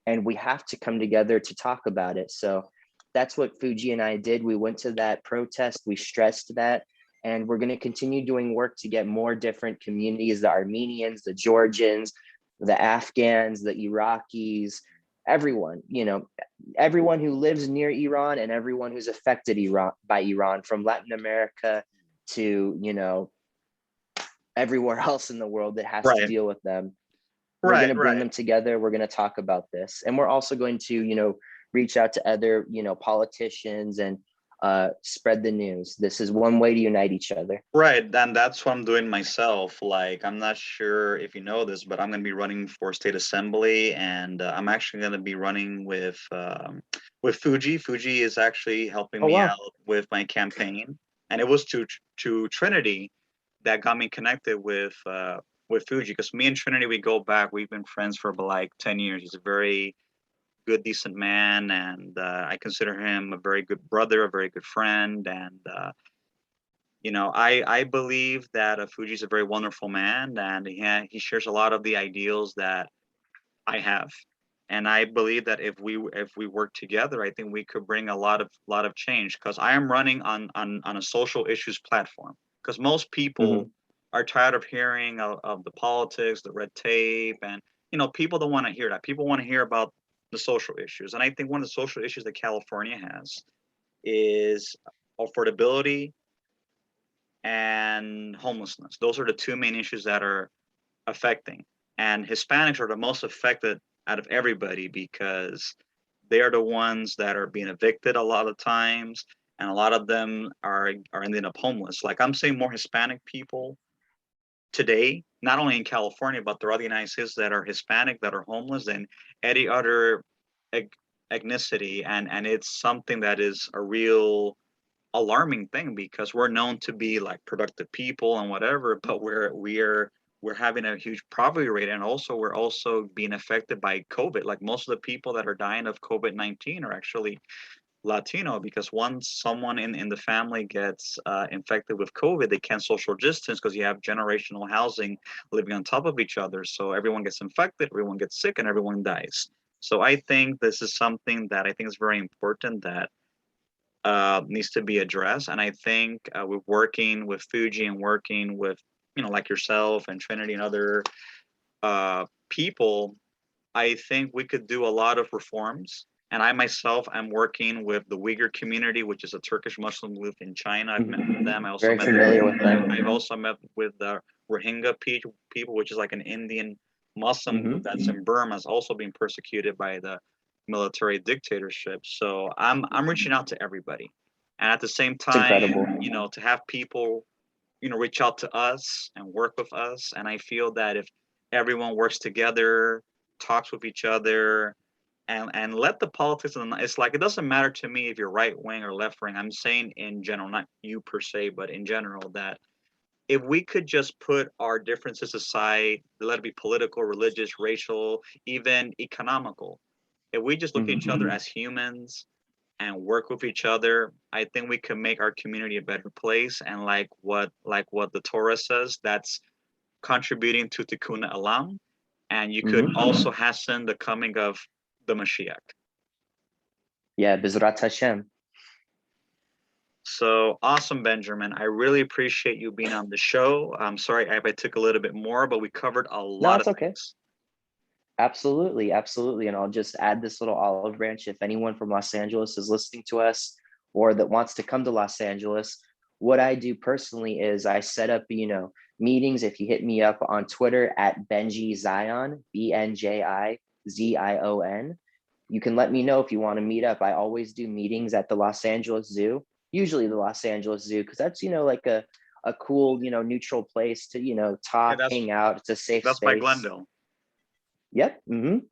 and we have to come together to talk about it. So that's what Fuji and I did. We went to that protest, we stressed that, and we're going to continue doing work to get more different communities, the Armenians, the Georgians, the Afghans, the Iraqis, everyone, everyone who lives near Iran and everyone who's affected by Iran, from Latin America to, everywhere else in the world that has to Right. deal with them. We're going Right. to bring Right. them together. We're going to talk about this. And we're also going to, reach out to other, politicians and spread the news. This is one way to unite each other. Right, and that's what I'm doing myself. Like, I'm not sure if you know this, but I'm going to be running for state assembly, and I'm actually going to be running with Fuji. Fuji is actually helping Oh, me wow. out with my campaign, and it was to Trinity that got me connected with Fuji, because me and Trinity, we go back. We've been friends for about like 10 years. He's a very good, decent man, and I consider him a very good brother, a very good friend, and I believe that Fuji's a very wonderful man, and he shares a lot of the ideals that I have. And I believe that if we work together, I think we could bring a lot of change. Because I am running on a social issues platform. Because most people Hmm. are tired of hearing of the politics, the red tape, and people don't want to hear that. People want to hear about the social issues. And I think one of the social issues that California has is affordability and homelessness. Those are the two main issues that are affecting. And Hispanics are the most affected out of everybody because they are the ones that are being evicted a lot of times, and a lot of them are ending up homeless. Like, I'm seeing more Hispanic people today, not only in California, but throughout the United States, that are Hispanic, that are homeless than any other ag- ethnicity, and it's something that is a real alarming thing, because we're known to be like productive people and whatever, but we're having a huge poverty rate, and also we're also being affected by COVID. Like, most of the people that are dying of COVID-19 are actually Latino, because once someone in the family gets infected with COVID, they can't social distance because you have generational housing living on top of each other. So everyone gets infected, everyone gets sick, and everyone dies. So I think this is something that I think is very important, that needs to be addressed. And I think with working with Fuji and working with, like yourself and Trinity and other people, I think we could do a lot of reforms. And I myself am working with the Uyghur community, which is a Turkish Muslim group in China. I've met with them. I also Very met familiar with I've them. also met with the Rohingya people, which is like an Indian Muslim group that's in Burma is also being persecuted by the military dictatorship. So I'm reaching out to everybody, and at the same It's incredible. time, to have people, reach out to us and work with us. And I feel that if everyone works together, talks with each other, and let the politics, and it's like, it doesn't matter to me if you're right wing or left wing. I'm saying in general, not you per se, but in general, that if we could just put our differences aside, let it be political, religious, racial, even economical, if we just look at each other as humans and work with each other, I think we can make our community a better place. And like what the Torah says, that's contributing to Tikkun Olam, and you could also hasten the coming of the Mashiach. Yeah, Bizrat Hashem. So awesome, Benjamin. I really appreciate you being on the show. I'm sorry if I took a little bit more, but we covered a lot it's of okay. things. Absolutely, absolutely. And I'll just add this little olive branch. If anyone from Los Angeles is listening to us or that wants to come to Los Angeles, what I do personally is I set up, meetings. If you hit me up on Twitter at Benji Zion, BNJIZION, you can let me know if you want to meet up. I always do meetings at the Los Angeles Zoo, usually the Los Angeles Zoo, because that's, like a cool, neutral place to, talk, hang out. It's a safe space. That's by Glendale. Yep.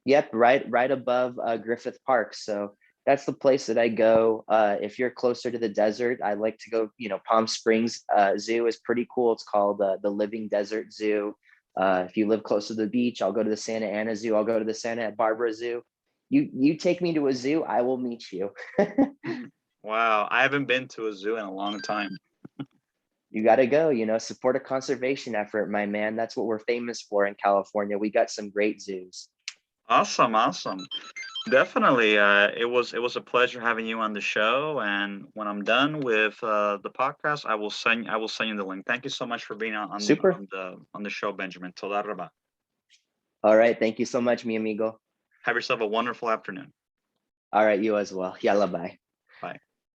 Yep. Right above Griffith Park. So that's the place that I go. If you're closer to the desert, I like to go. Palm Springs Zoo is pretty cool. It's called the Living Desert Zoo. If you live close to the beach, I'll go to the Santa Ana Zoo. I'll go to the Santa Barbara Zoo. You take me to a zoo, I will meet you. Wow, I haven't been to a zoo in a long time. You got to go, support a conservation effort, my man. That's what we're famous for in California. We got some great zoos. Awesome. Definitely. It was a pleasure having you on the show. And when I'm done with the podcast, I will send you the link. Thank you so much for being on the show, Benjamin. Toda raba. All right. Thank you so much, mi amigo. Have yourself a wonderful afternoon. All right, you as well. Yalla, bye. Bye.